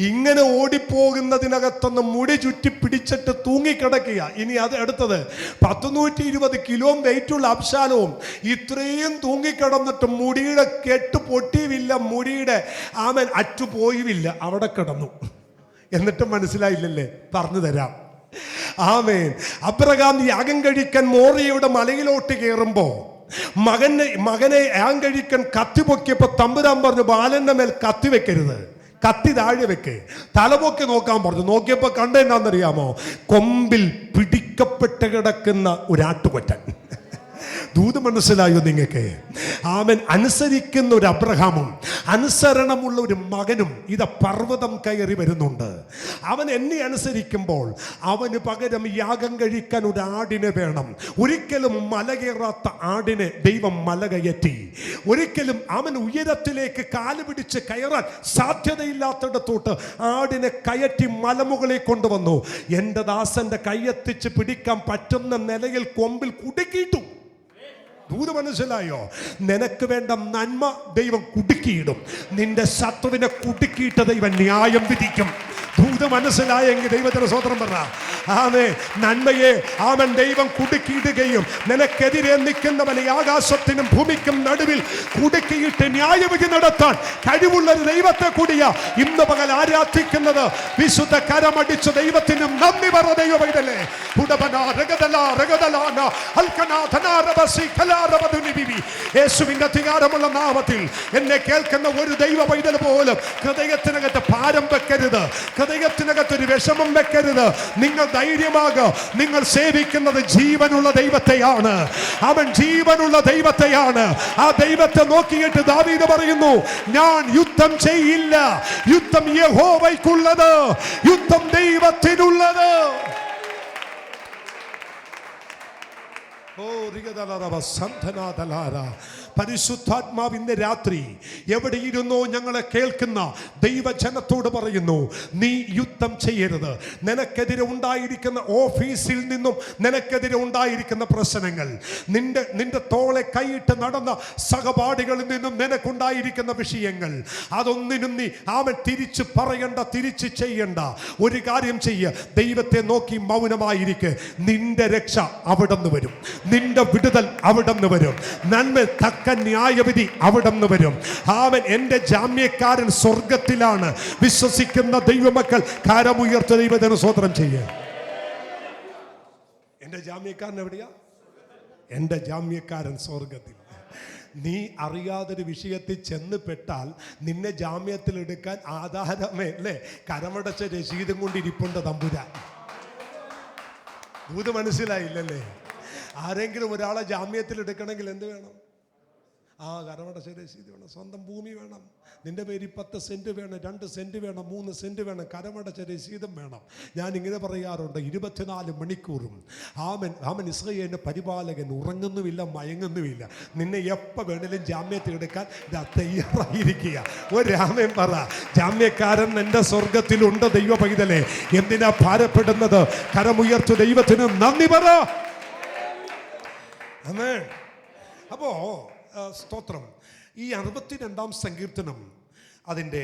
ഇങ്ങനെ ഓടിപ്പോകുന്നതിനകത്തൊന്ന് മുടി ചുറ്റി പിടിച്ചിട്ട് തൂങ്ങിക്കിടക്കുക. ഇനി അത് അടുത്തത് 120 കിലോ വെയിറ്റുള്ള അബ്ശാലോം ഇത്രയും തൂങ്ങിക്കിടന്നിട്ട് മുടിയുടെ കെട്ട് പൊട്ടിയുമില്ല, മുടിയുടെ അറ്റുപോയുമില്ല, അവിടെ കിടന്നു. എന്നിട്ടും മനസ്സിലായില്ലല്ലേ? പറഞ്ഞു തരാം. ആമേൻ. അബ്രഹാം യാഗം കഴിക്കാൻ മോറിയയുടെ മലയിലോട്ട് കയറുമ്പോ മകനെ യാഗം കഴിക്കാൻ കത്തി പൊക്കിയപ്പോ തമ്പുരാൻ പറഞ്ഞു, ബാലന്റെ മേൽ കത്തി വെക്കരുത്, കത്തി താഴെ വെക്ക്, തലപൊക്കി നോക്കാൻ പറഞ്ഞു. നോക്കിയപ്പോ കണ്ടെന്നാന്നറിയാമോ? കൊമ്പിൽ പിടിക്കപ്പെട്ട് കിടക്കുന്ന ഒരാട്ടുകൊറ്റൻ. ദൂത് മനസ്സിലായോ നിങ്ങൾക്ക്? അവൻ അനുസരിക്കുന്ന ഒരു അബ്രഹാമും അനുസരണമുള്ള ഒരു മകനും ഇത പർവ്വതം കയറി വരുന്നുണ്ട്. അവൻ എന്നെ അനുസരിക്കുമ്പോൾ അവന് പകരം യാഗം കഴിക്കാൻ ഒരു ആടിനെ വേണം. ഒരിക്കലും മല കയറാത്ത ആടിനെ ദൈവം മല കയറ്റി. ഒരിക്കലും അവൻ ഉയരത്തിലേക്ക് കാല് പിടിച്ച് കയറാൻ സാധ്യതയില്ലാത്തിടത്തോട്ട് ആടിനെ കയറ്റി മലമുകളിൽ കൊണ്ടുവന്നു. എൻ്റെ ദാസന്റെ കൈയെത്തിച്ച് പിടിക്കാൻ പറ്റുന്ന നിലയിൽ കൊമ്പിൽ കുടുക്കിയിട്ടു. ദൂത് മനസ്സിലായോ? നിനക്ക് വേണ്ട നന്മ ദൈവം കുടുക്കിയിടും. നിന്റെ ശത്രുവിനെ കുടുക്കിയിട്ട് ദൈവം ന്യായം വിധിക്കും. ദൂത് മനസ്സിലായെങ്കിൽ ദൈവത്തിന് സ്വതന്ത്രം പറ. നന്മയെ അവൻ ദൈവം കുടുക്കിയിടുകയും നിനക്കെതിരെ നിൽക്കുന്നവനെ ആകാശത്തിനും ഭൂമിക്കും നടുവിൽ കുടുക്കിയിട്ട് ന്യായവിധി നടത്താൻ കഴിവുള്ള ഒരു ദൈവത്തെ കൂടിയ ഇന്ന് പകൽ ആരാധിക്കുന്നത്. വിശുദ്ധ കരമടിച്ച ദൈവത്തിനും നന്ദി പറ. ദൈവമേ യേശുവിന്റെ അധികാരമുള്ള നാമത്തിൽ എന്നെ കേൾക്കുന്ന ഒരു ദൈവ പൈതൽ പോലും ഹൃദയത്തിനകത്ത് ഭാരം വെക്കരുത്, ഹൃദയത്തിനകത്തൊരു വിഷമം വെക്കരുത്. നിങ്ങൾ ധൈര്യമാകുക. നിങ്ങൾ സേവിക്കുന്നത് ജീവനുള്ള ദൈവത്തെയാണ്. അവൻ ജീവനുള്ള ദൈവത്തെയാണ്. ആ ദൈവത്തെ നോക്കിയിട്ട് ദാവീദ് പറയുന്നു, ഞാൻ യുദ്ധം ചെയ്യില്ല, യുദ്ധം യഹോവയ്ക്കുള്ളത്, യുദ്ധം ദൈവത്തിനുള്ളത്. പരിശുദ്ധാത്മാവ് ഇന്ന് രാത്രി എവിടെയിരുന്നോ ഞങ്ങളെ കേൾക്കുന്ന ദൈവജനത്തോട് പറയുന്നു, നീ യുദ്ധം ചെയ്യരുത്. നിനക്കെതിരെ ഉണ്ടായിരിക്കുന്ന ഓഫീസിൽ നിന്നും നിനക്കെതിരെ ഉണ്ടായിരിക്കുന്ന പ്രശ്നങ്ങൾ, നിന്റെ തോളെ കൈയിട്ട് നടന്ന സഹപാഠികളിൽ നിന്നും നിനക്കുണ്ടായിരിക്കുന്ന വിഷയങ്ങൾ, അതൊന്നിനും നീ തിരിച്ച് പറയണ്ട, തിരിച്ച് ചെയ്യണ്ട. ഒരു കാര്യം ചെയ്യ, ദൈവത്തെ നോക്കി മൗനമായിരിക്കെ. നിന്റെ രക്ഷ അവിടുന്ന് വരും, നിന്റെ വിടുതൽ അവിടുന്ന് വരും, നന്മ തക്ക ന്യായവിധി അവിടുന്ന് വരും. അവൻ എൻ്റെ ജാമ്യക്കാരൻ സ്വർഗത്തിലാണ്. വിശ്വസിക്കുന്ന ദൈവമക്കൾ കരമുയർത്ത ദൈവത്തിന് സ്തോത്രം ചെയ്യുക. എൻ്റെ ജാമ്യക്കാരൻ എവിടെയാ? എൻ്റെ ജാമ്യക്കാരൻ സ്വർഗത്തിൽ. നീ അറിയാതൊരു വിഷയത്തിൽ ചെന്ന് പെട്ടാൽ നിന്നെ ജാമ്യത്തിൽ എടുക്കാൻ ആധാരമേ അല്ലേ കരമടച്ച രസീതും കൊണ്ടിരിപ്പുണ്ട് തമ്പുരാൻ. ഭൂത് മനസ്സിലായില്ലല്ലേ? ആരെങ്കിലും ഒരാളെ ജാമ്യത്തിൽ എടുക്കണമെങ്കിൽ എന്ത് വേണം? കരമടച്ച രസീത് വേണം, സ്വന്തം ഭൂമി വേണം, നിന്റെ പേര് 10 സെന്റ് വേണം, 2 സെന്റ് വേണം, 3 സെന്റ് വേണം, കരമടച്ച രസീതും വേണം. ഞാൻ ഇങ്ങനെ പറയാറുണ്ട്, 24 മണിക്കൂറും അവൻ ഇസ്രായേലിന്റെ പരിപാലകൻ ഉറങ്ങുന്നുമില്ല, മയങ്ങുന്നുമില്ല. നിന്നെ എപ്പോൾ വേണേലും ജാമ്യത്തിൽ എടുക്കാൻ തയ്യാറായിരിക്കുക. ഒരു രാമൻ പറ, ജാമ്യക്കാരൻ എൻ്റെ സ്വർഗത്തിലുണ്ട്. ദൈവ പൈതലേ, എന്തിനാ ഭാരപ്പെടുന്നത്? കരമുയർത്തു ദൈവത്തിന് നന്ദി പറ. ആമേൻ. അപ്പോ സ്തോത്രം. ഈ 62-ാം സങ്കീർത്തനം അതിൻ്റെ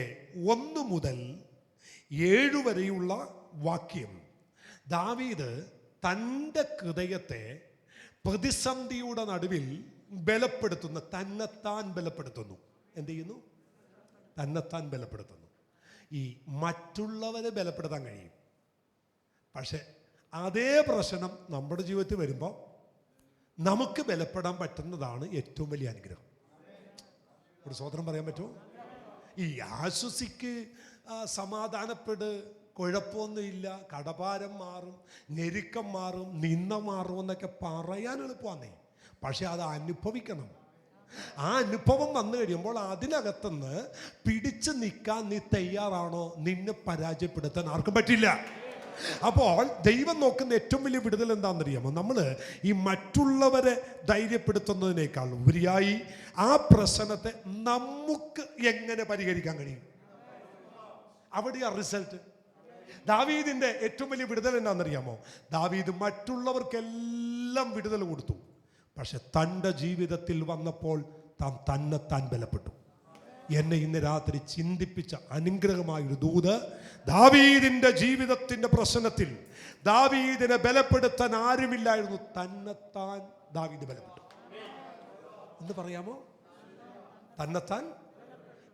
1 മുതൽ 7 വരെയുള്ള വാക്യം ദാവീദ് തൻ്റെ ഹൃദയത്തെ പ്രതിസന്ധിയുടെ നടുവിൽ ബലപ്പെടുത്തുന്നു, തന്നെത്താൻ ബലപ്പെടുത്തുന്നു. എന്ത് ചെയ്യുന്നു? തന്നെത്താൻ ബലപ്പെടുത്തുന്നു. ഈ മറ്റുള്ളവരെ ബലപ്പെടുത്താൻ കഴിയും, പക്ഷെ അതേ പ്രശ്നം നമ്മുടെ ജീവിതത്തിൽ വരുമ്പോൾ നമുക്ക് ബലപ്പെടാൻ പറ്റുന്നതാണ് ഏറ്റവും വലിയ അനുഗ്രഹം. ഒരു സ്വതന്ത്രം പറയാൻ പറ്റുമോ? ഈ ആശ്വസിക്ക്, സമാധാനപ്പെട്, കുഴപ്പമൊന്നുമില്ല, കടഭാരം മാറും, ഞെരുക്കം മാറും, നിന്ന മാറും എന്നൊക്കെ പറയാൻ എളുപ്പമാണേ, പക്ഷെ അത് അനുഭവിക്കണം. ആ അനുഭവം വന്നു കഴിയുമ്പോൾ അതിനകത്തുനിന്ന് പിടിച്ചു നിൽക്കാൻ നീ തയ്യാറാണോ? നിന്നെ പരാജയപ്പെടുത്താൻ ആർക്കും പറ്റില്ല. അപ്പോൾ ദൈവം നോക്കുന്ന ഏറ്റവും വലിയ വിടുതൽ എന്താണെന്നറിയാമോ? നമ്മൾ ഈ മറ്റുള്ളവരെ ധൈര്യപ്പെടുത്തുന്നതിനേക്കാൾ ഉപരിയായി ആ പ്രശ്നത്തെ നമുക്ക് എങ്ങനെ പരിഹരിക്കാൻ കഴിയും, അവിടെയാ റിസൾട്ട്. ദാവീദിന്റെ ഏറ്റവും വലിയ വിടുതൽ എന്താണെന്നറിയാമോ? ദാവീദ് മറ്റുള്ളവർക്കെല്ലാം വിടുതൽ കൊടുത്തു, പക്ഷെ തൻ്റെ ജീവിതത്തിൽ വന്നപ്പോൾ തന്നെത്താൻ ബലപ്പെട്ടു. എന്നെ ഇന്ന് രാത്രി ചിന്തിപ്പിച്ച അനുഗ്രഹമായൊരു ദൂത്, ദാവീദിന്റെ ജീവിതത്തിന്റെ പ്രശ്നത്തിൽ ദാവീദിനെ ബലപ്പെടുത്താൻ ആരുമില്ലായിരുന്നു, തന്നെത്താൻ ദാവീദ് ബലപ്പെട്ടു. എന്ന് പറയാമോ? തന്നെത്താൻ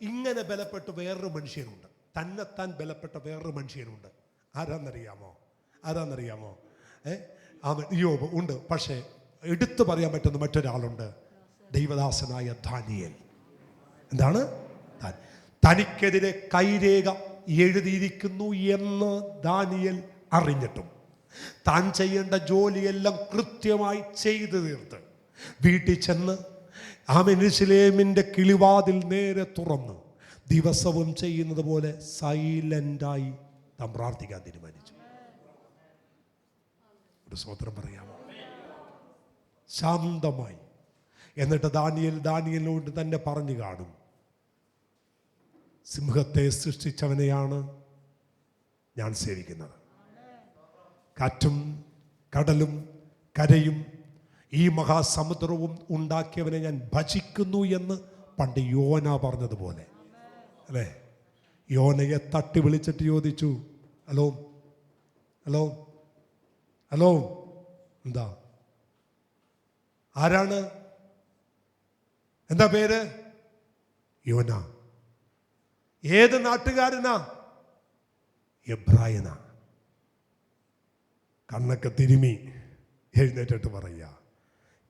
ഇങ്ങനെ ബലപ്പെട്ട് വേറൊരു മനുഷ്യനുണ്ട്, തന്നെത്താൻ ബലപ്പെട്ട വേറൊരു മനുഷ്യനുണ്ട്. ആരാന്നറിയാമോ? യോബ് ഉണ്ട്, പക്ഷേ എടുത്തു പറയാൻ പറ്റുന്ന മറ്റൊരാളുണ്ട്, ദൈവദാസനായ ദാനിയേൽ. എന്താണ്? തനിക്കെതിരെ കൈരേഖ എഴുതിയിരിക്കുന്നു എന്ന് ദാനിയേൽ അറിഞ്ഞിട്ടും താൻ ചെയ്യേണ്ട ജോലിയെല്ലാം കൃത്യമായി ചെയ്തു തീർത്ത് വീട്ടിൽ ചെന്ന് യെരൂശലേമിന്റെ കിളിവാതിൽ നേരെ തുറന്ന് ദിവസവും ചെയ്യുന്നത് പോലെ സൈലന്റായി താൻ പ്രാർത്ഥിക്കാൻ തീരുമാനിച്ചു. ഒരു സ്തോത്രം പറയാമോ? ശാന്തമായി. എന്നിട്ട് ദാനിയേലിനോട് തന്നെ പറഞ്ഞു കാണും, സിംഹത്തെ സൃഷ്ടിച്ചവനെയാണ് ഞാൻ സേവിക്കുന്നത്. കാറ്റും കടലും കരയും ഈ മഹാസമുദ്രവും ഉണ്ടാക്കിയവനെ ഞാൻ ഭജിക്കുന്നു എന്ന് പണ്ട് യോന പറഞ്ഞതുപോലെ, അല്ലേ? യോനയെ തട്ടി വിളിച്ചിട്ട് ചോദിച്ചു, ഹലോ ഹലോ ഹലോ, എന്താ, ആരാണ്, എന്താ പേര്? യോന. ഏത് നാട്ടുകാരനാ? എബ്രായനാ. കണ്ണൊക്കെ തിരുമി എഴുന്നേറ്റിട്ട് പറയുക,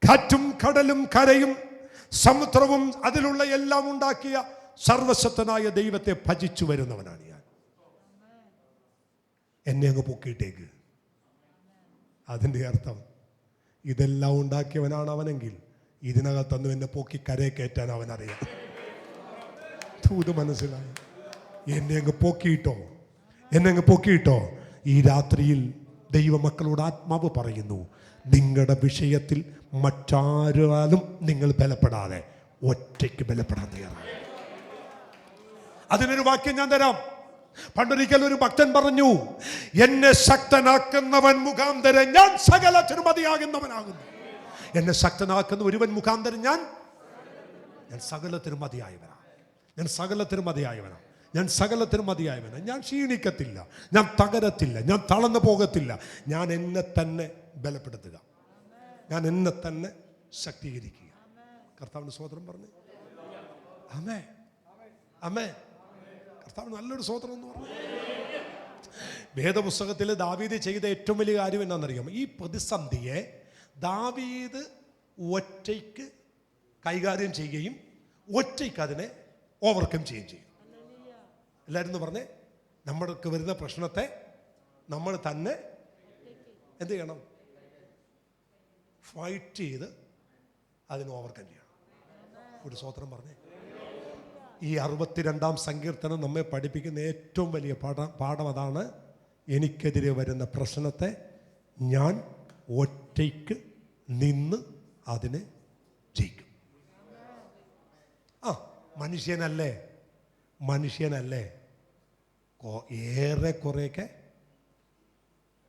കാറ്റും കടലും കരയും സമുദ്രവും അതിലുള്ള എല്ലാം ഉണ്ടാക്കിയ സർവശക്തനായ ദൈവത്തെ ഭജിച്ചു വരുന്നവനാണ് ഞാൻ. എന്നെ അങ്ങ് പൊക്കിയിട്ടേക്ക്. അതിൻ്റെ അർത്ഥം ഇതെല്ലാം ഉണ്ടാക്കിയവനാണ് അവനെങ്കിൽ ഇതിനകത്തൊന്നും എന്നെ പൊക്കി കരയെ കയറ്റാൻ അവനറിയാം. ഇത് മനസ്സിലായി? എന്നെ അങ്ങ് പൊക്കിയിട്ടോ. ഈ രാത്രിയിൽ ദൈവമക്കളോട് ആത്മാവ് പറയുന്നു, നിങ്ങളുടെ വിഷയത്തിൽ മറ്റാരാലും നിങ്ങൾ ബലപ്പെടാതെ ഒറ്റയ്ക്ക് ബലപ്പെടാൻ തയ്യാറാണ്. അതിനൊരു വാക്യം ഞാൻ തരാം. പണ്ടൊരിക്കൽ ഒരു ഭക്തൻ പറഞ്ഞു, എന്നെ ശക്തനാക്കുന്നവൻ മുഖാന്തരം ഞാൻ സകലത്തിനും മതിയാകുന്നവനാകുന്നു. എന്നെ ശക്തനാക്കുന്ന ഒരുവൻ മുഖാന്തരം ഞാൻ സകലത്തിനും മതിയായവനാണ്. ഞാൻ ക്ഷീണിക്കത്തില്ല, ഞാൻ തകരത്തില്ല, ഞാൻ തളർന്നു പോകത്തില്ല. ഞാൻ എന്നെ തന്നെ ബലപ്പെടുത്തുക, ഞാൻ എന്നെ തന്നെ ശക്തീകരിക്കുക. കർത്താവിന് സ്തോത്രം പറഞ്ഞു. ആമേൻ, ആമേൻ. കർത്താവ് നല്ലൊരു സ്തോത്രം എന്ന് പറഞ്ഞു. വേദപുസ്തകത്തിൽ ദാവീദ് ചെയ്ത ഏറ്റവും വലിയ കാര്യം എന്താണെന്നറിയാമോ? ഈ പ്രതിസന്ധിയെ ദാവീദ് ഒറ്റയ്ക്ക് കൈകാര്യം ചെയ്യുകയും ഒറ്റയ്ക്ക് അതിനെ ഓവർകം ചെയ്യുകയും ചെയ്യും. എല്ലാവരും എന്ന് പറഞ്ഞേ, നമ്മൾക്ക് വരുന്ന പ്രശ്നത്തെ നമ്മൾ തന്നെ എന്ത് ചെയ്യണം? ഫൈറ്റ് ചെയ്ത് അതിനെ ഓവർകം ചെയ്യണം. ഒരു സ്വോത്രം പറഞ്ഞേ. ഈ 62-ാം സങ്കീർത്തനം നമ്മെ പഠിപ്പിക്കുന്ന ഏറ്റവും വലിയ പാഠം അതാണ്. എനിക്കെതിരെ വരുന്ന പ്രശ്നത്തെ ഞാൻ ഒറ്റയ്ക്ക് നിന്ന് അതിനെ ജയിക്കും. മനുഷ്യനല്ലേ ഏറെ കുറേയൊക്കെ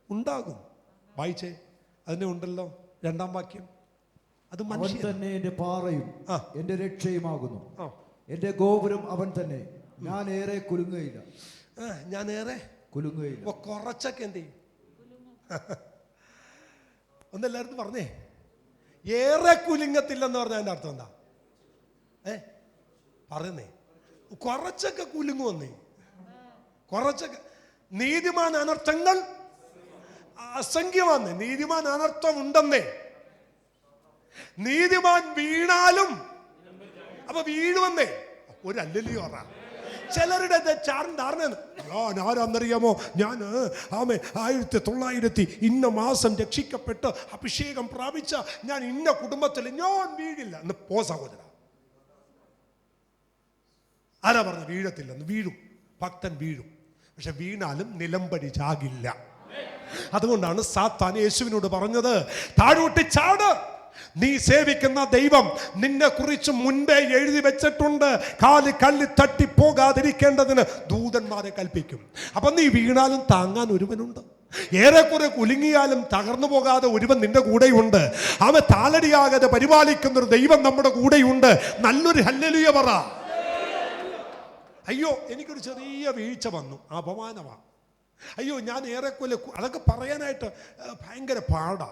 ഉണ്ടാകും. വായിച്ചേ, അതിനെ ഉണ്ടല്ലോ 2-ാം വാക്യം. അത് അവൻ തന്നെ എന്റെ പാറയും എന്റെ രക്ഷയുമാകുന്നു, എന്റെ ഗോപുരം അവൻ തന്നെ, ഞാൻ ഏറെ കുലുങ്ങുകയില്ല. കുറച്ചൊക്കെ എന്ത് ചെയ്യും? ഒന്നെല്ലാവരും പറഞ്ഞേ, ഏറെ കുലുങ്ങത്തില്ലെന്ന് പറഞ്ഞാൽ അതിൻ്റെ അർത്ഥം എന്താ? പറയുന്നേ, കുറച്ചൊക്കെ കുലുങ്ങുവന്നേ, കുറച്ചൊക്കെ. നീതിമാൻ അനർത്ഥങ്ങൾ അസംഖ്യമാന്നേ, നീതിമാൻ അനർത്ഥം ഉണ്ടെന്നേ. നീതിമാൻ വീണാലും അപ്പൊ വീഴുവന്നേ. ഒരു അല്ലലിയോ പറ. ചിലരുടെ ധാരണ ആരാന്നറിയാമോ, ഞാൻ 1900 ഇന്ന മാസം രക്ഷിക്കപ്പെട്ട് അഭിഷേകം പ്രാപിച്ച ഞാൻ ഇന്ന കുടുംബത്തിൽ ഞാൻ വീഴില്ല എന്ന്. പോ സഹോദര, ആരാ പറഞ്ഞു വീഴത്തില്ലെന്ന്? വീഴും, ഭക്തൻ വീഴും. പക്ഷെ വീണാലും നിലംപടി ചാകില്ല. അതുകൊണ്ടാണ് സാത്താൻ യേശുവിനോട് പറഞ്ഞത്, താഴോട്ട് ചാട്, നീ സേവിക്കുന്ന ദൈവം നിന്നെ കുറിച്ച് മുൻപേ എഴുതി വെച്ചിട്ടുണ്ട്, കാല് കല്ല് തട്ടിപ്പോകാതിരിക്കേണ്ടതിന് ദൂതന്മാരെ കൽപ്പിക്കും. അപ്പൊ നീ വീണാലും താങ്ങാൻ ഒരുവനുണ്ട്. ഏറെക്കുറെ കുലുങ്ങിയാലും തകർന്നു പോകാതെ ഒരുവൻ നിന്റെ കൂടെയുണ്ട്. അവൻ താളടിയാകാതെ പരിപാലിക്കുന്നൊരു ദൈവം നമ്മുടെ കൂടെയുണ്ട്. നല്ലൊരു ഹല്ലേലൂയ പറ. അയ്യോ, എനിക്കൊരു ചെറിയ വീഴ്ച വന്നു, അപമാനമാണ്. അയ്യോ, ഞാൻ ഏറെക്കുറെ, അതൊക്കെ പറയാനായിട്ട് ഭയങ്കര പാടാ.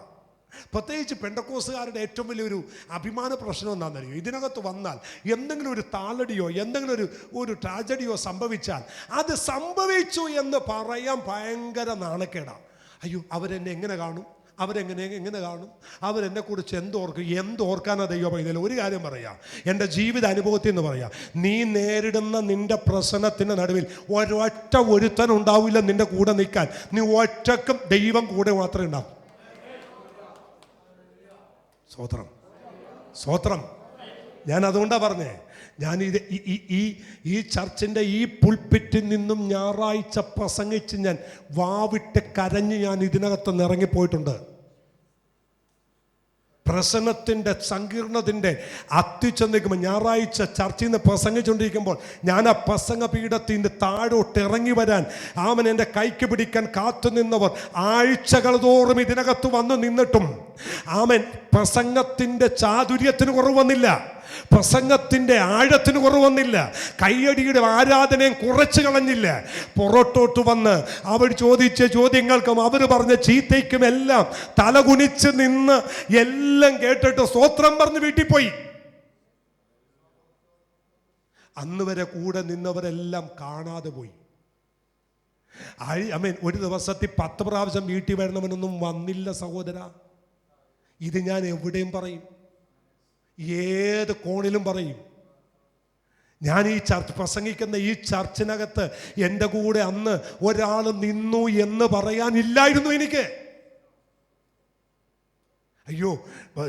പ്രത്യേകിച്ച് പെന്തക്കോസ്തുകാരുടെ ഏറ്റവും വലിയൊരു അഭിമാന പ്രശ്നം എന്താണെന്നറിയോ? ഇതിനകത്ത് വന്നാൽ എന്തെങ്കിലും ഒരു താളടിയോ എന്തെങ്കിലും ഒരു ട്രാജഡിയോ സംഭവിച്ചാൽ അത് സംഭവിച്ചു എന്ന് പറയാൻ ഭയങ്കര നാണക്കേടാണ്. അയ്യോ, അവരെന്നെ എങ്ങനെ കാണും, എങ്ങനെ കാണും, അവരെന്നെ കുറിച്ച് എന്തോർക്കാനാ ദൈവം? ഇതിൽ ഒരു കാര്യം പറയാം, എൻ്റെ ജീവിത അനുഭവത്തിൽ നിന്ന് പറയാം. നീ നേരിടുന്ന നിന്റെ പ്രശ്നത്തിൻ്റെ നടുവിൽ ഒരൊറ്റ ഒരുത്തൻ ഉണ്ടാവില്ല നിന്റെ കൂടെ നിൽക്കാൻ. നീ ഒറ്റക്കും ദൈവം കൂടെ മാത്രമേ ഉണ്ടാവും. സ്വോത്രം. ഞാൻ അതുകൊണ്ടാണ് പറഞ്ഞേ, ഞാൻ ഈ ചർച്ചിൻ്റെ ഈ പുൾപിറ്റിൽ നിന്നും ഞായറാഴ്ച പ്രസംഗിച്ച് ഞാൻ വാവിട്ട് കരഞ്ഞ് ഞാൻ ഇതിനകത്ത് ഇറങ്ങിപ്പോയിട്ടുണ്ട്. പ്രശ്നത്തിൻ്റെ സങ്കീർണത്തിൻ്റെ അത്യുച്ചെന്നിരിക്കുമ്പോൾ ഞായറാഴ്ച ചർച്ചയിൽ നിന്ന് പ്രസംഗിച്ചുകൊണ്ടിരിക്കുമ്പോൾ ഞാൻ ആ പ്രസംഗ പീഠത്തിൻ്റെ താഴോട്ട് ഇറങ്ങി വരാൻ എൻ്റെ കൈക്ക് പിടിക്കാൻ കാത്തു നിന്നവർ ആഴ്ചകൾ തോറും ഇതിനകത്ത് വന്ന് നിന്നിട്ടും പ്രസംഗത്തിൻ്റെ ചാതുര്യത്തിന് കുറവ് വന്നില്ല, പ്രസംഗത്തിൻ്റെ ആഴത്തിന് കുറവൊന്നില്ല, കയ്യടിയുടെ ആരാധനയും കുറച്ച് കളഞ്ഞില്ല. പുറത്തോട്ട് വന്ന് അവർ ചോദിച്ച ചോദ്യങ്ങൾക്കും അവർ പറഞ്ഞ ചീത്തയ്ക്കും എല്ലാം തലകുനിച്ച് നിന്ന് എല്ലാം കേട്ടിട്ട് സ്തോത്രം പറഞ്ഞ് വീട്ടിൽ പോയി. അന്ന് വരെ കൂടെ നിന്നവരെല്ലാം കാണാതെ പോയി. ഒരു ദിവസത്തിൽ 10 പ്രാവശ്യം വീട്ടിൽ വരണവനൊന്നും വന്നില്ല സഹോദര. ഇത് ഞാൻ എവിടെയും പറയും, ഏത് കോണിലും പറയും. ഞാൻ ഈ ചർച്ച് പ്രസംഗിക്കുന്ന ഈ ചർച്ചിനകത്ത് എൻ്റെ കൂടെ അന്ന് ഒരാൾ നിന്നു എന്ന് പറയാനില്ലായിരുന്നു എനിക്ക്. അയ്യോ,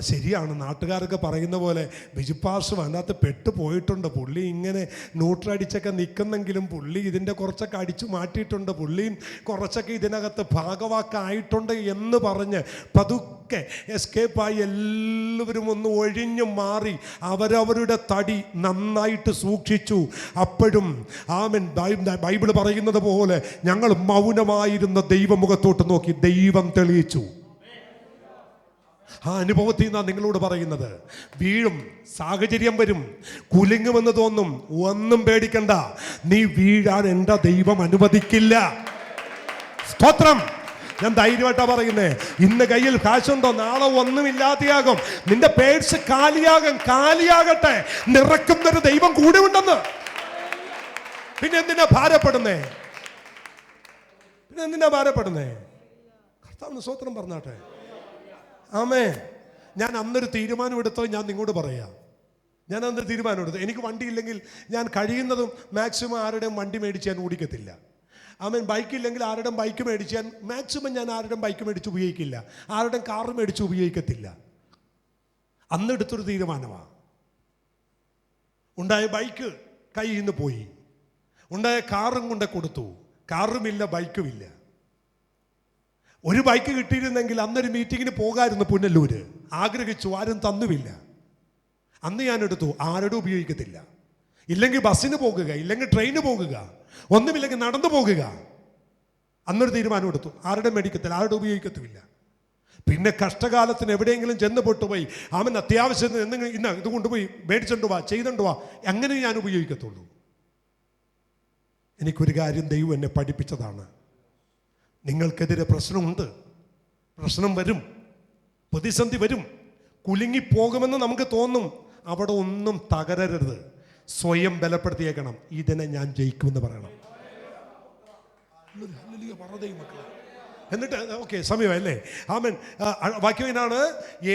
ശരിയാണ്, നാട്ടുകാരൊക്കെ പറയുന്ന പോലെ ബിജുപാർശ്വം അതിനകത്ത് പെട്ടുപോയിട്ടുണ്ട്. പുള്ളി ഇങ്ങനെ ന്യൂട്രടിച്ചൊക്കെ നിൽക്കുന്നെങ്കിലും പുള്ളി ഇതിൻ്റെ കുറച്ചൊക്കെ അടിച്ചു മാറ്റിയിട്ടുണ്ട്, പുള്ളിയും കുറച്ചൊക്കെ ഇതിനകത്ത് ഭാഗവാക്കായിട്ടുണ്ട് എന്ന് പറഞ്ഞ് പതുക്കെ എസ്കേപ്പായി എല്ലാവരും ഒന്ന് ഒഴിഞ്ഞു മാറി അവരവരുടെ തടി നന്നായിട്ട് സൂക്ഷിച്ചു. അപ്പോഴും ബൈബിൾ പറയുന്നത് പോലെ ഞങ്ങൾ മൗനമായിരുന്ന ദൈവമുഖത്തോട്ട് നോക്കി ദൈവം തെളിയിച്ചു. ആ അനുഭവത്തിൽ നിന്നാണ് നിങ്ങളോട് പറയുന്നത്. വീഴും, സാഹചര്യം വരും, കുലുങ്ങുമെന്ന് തോന്നും, ഒന്നും പേടിക്കണ്ട. നീ വീഴാൻ എൻ്റെ ദൈവം അനുവദിക്കില്ല. സ്തോത്രം. ഞാൻ ധൈര്യമായിട്ടാ പറയുന്നേ. ഇന്ന് കയ്യിൽ കാശുണ്ടോ, നാളെ ഒന്നുമില്ലാതെയാകും. നിന്റെ പേഴ്സ് കാലിയാകട്ടെ, നിറക്കുന്നൊരു ദൈവം കൂടെ ഉണ്ടെന്ന്. പിന്നെ എന്തിനാ ഭാരപ്പെടുന്നേ? കർത്താവിന് സ്തോത്രം പറഞ്ഞാട്ടെ. ആമേൻ. ഞാൻ അന്നൊരു തീരുമാനമെടുത്തത് ഞാൻ നിങ്ങളോട് പറയാം. ഞാൻ അന്നൊരു തീരുമാനമെടുത്തു. എനിക്ക് വണ്ടിയില്ലെങ്കിൽ ഞാൻ കഴിയുന്നതും മാക്സിമം ആരുടെയും വണ്ടി മേടിച്ച് ഞാൻ ഓടിക്കത്തില്ല. ബൈക്കില്ലെങ്കിൽ ആരുടെയും ബൈക്ക് മേടിച്ച് ഞാൻ മാക്സിമം ആരുടെയും ബൈക്ക് മേടിച്ച് ഉപയോഗിക്കില്ല, ആരുടെയും കാറ് മേടിച്ച് ഉപയോഗിക്കത്തില്ല. അന്നെടുത്തൊരു തീരുമാനമാണ്. ഉണ്ടായ ബൈക്ക് കയ്യിൽ നിന്ന് പോയി. ഉണ്ടായ കാറും കൊണ്ട് കൊടുത്തു. കാറുമില്ല, ബൈക്കുമില്ല. ഒരു ബൈക്ക് കിട്ടിയിരുന്നെങ്കിൽ അന്നൊരു മീറ്റിങ്ങിന് പോകാമായിരുന്നു പുനലൂര്. ആഗ്രഹിച്ചു, ആരും തന്നുമില്ല. അന്ന് ഞാൻ എടുത്തു. ആരോടും ഉപയോഗിക്കത്തില്ല. ഇല്ലെങ്കിൽ ബസ്സിന് പോകുക, ഇല്ലെങ്കിൽ ട്രെയിന് പോകുക, ഒന്നുമില്ലെങ്കിൽ നടന്നു പോകുക. അന്നൊരു തീരുമാനം എടുത്തു. ആരുടെ മേടിക്കത്തില്ല, ആരുടെ ഉപയോഗിക്കത്തുമില്ല. പിന്നെ കഷ്ടകാലത്തിന് എവിടെയെങ്കിലും ചെന്ന് പൊട്ടുപോയി അവൻ അത്യാവശ്യത്തിന് എന്തെങ്കിലും ഇന്ന ഇത് കൊണ്ടുപോയി മേടിച്ചോണ്ട് വാ, ചെയ്തോണ്ട് വാ, അങ്ങനെ ഞാൻ ഉപയോഗിക്കത്തുള്ളൂ. എനിക്കൊരു കാര്യം ദൈവം എന്നെ പഠിപ്പിച്ചതാണ്. നിങ്ങൾക്കെതിരെ പ്രശ്നമുണ്ട്, പ്രശ്നം വരും, പ്രതിസന്ധി വരും, കുലുങ്ങിപ്പോകുമെന്ന് നമുക്ക് തോന്നും. അവിടെ ഒന്നും തകരരുത്. സ്വയം ബലപ്പെടുത്തിയേക്കണം. ഇതിനെ ഞാൻ ജയിക്കുമെന്ന് പറയണം. എന്നിട്ട് ഓക്കെ, സമയമല്ലേ? ആമേൻ. വാക്യം എന്നാണ്,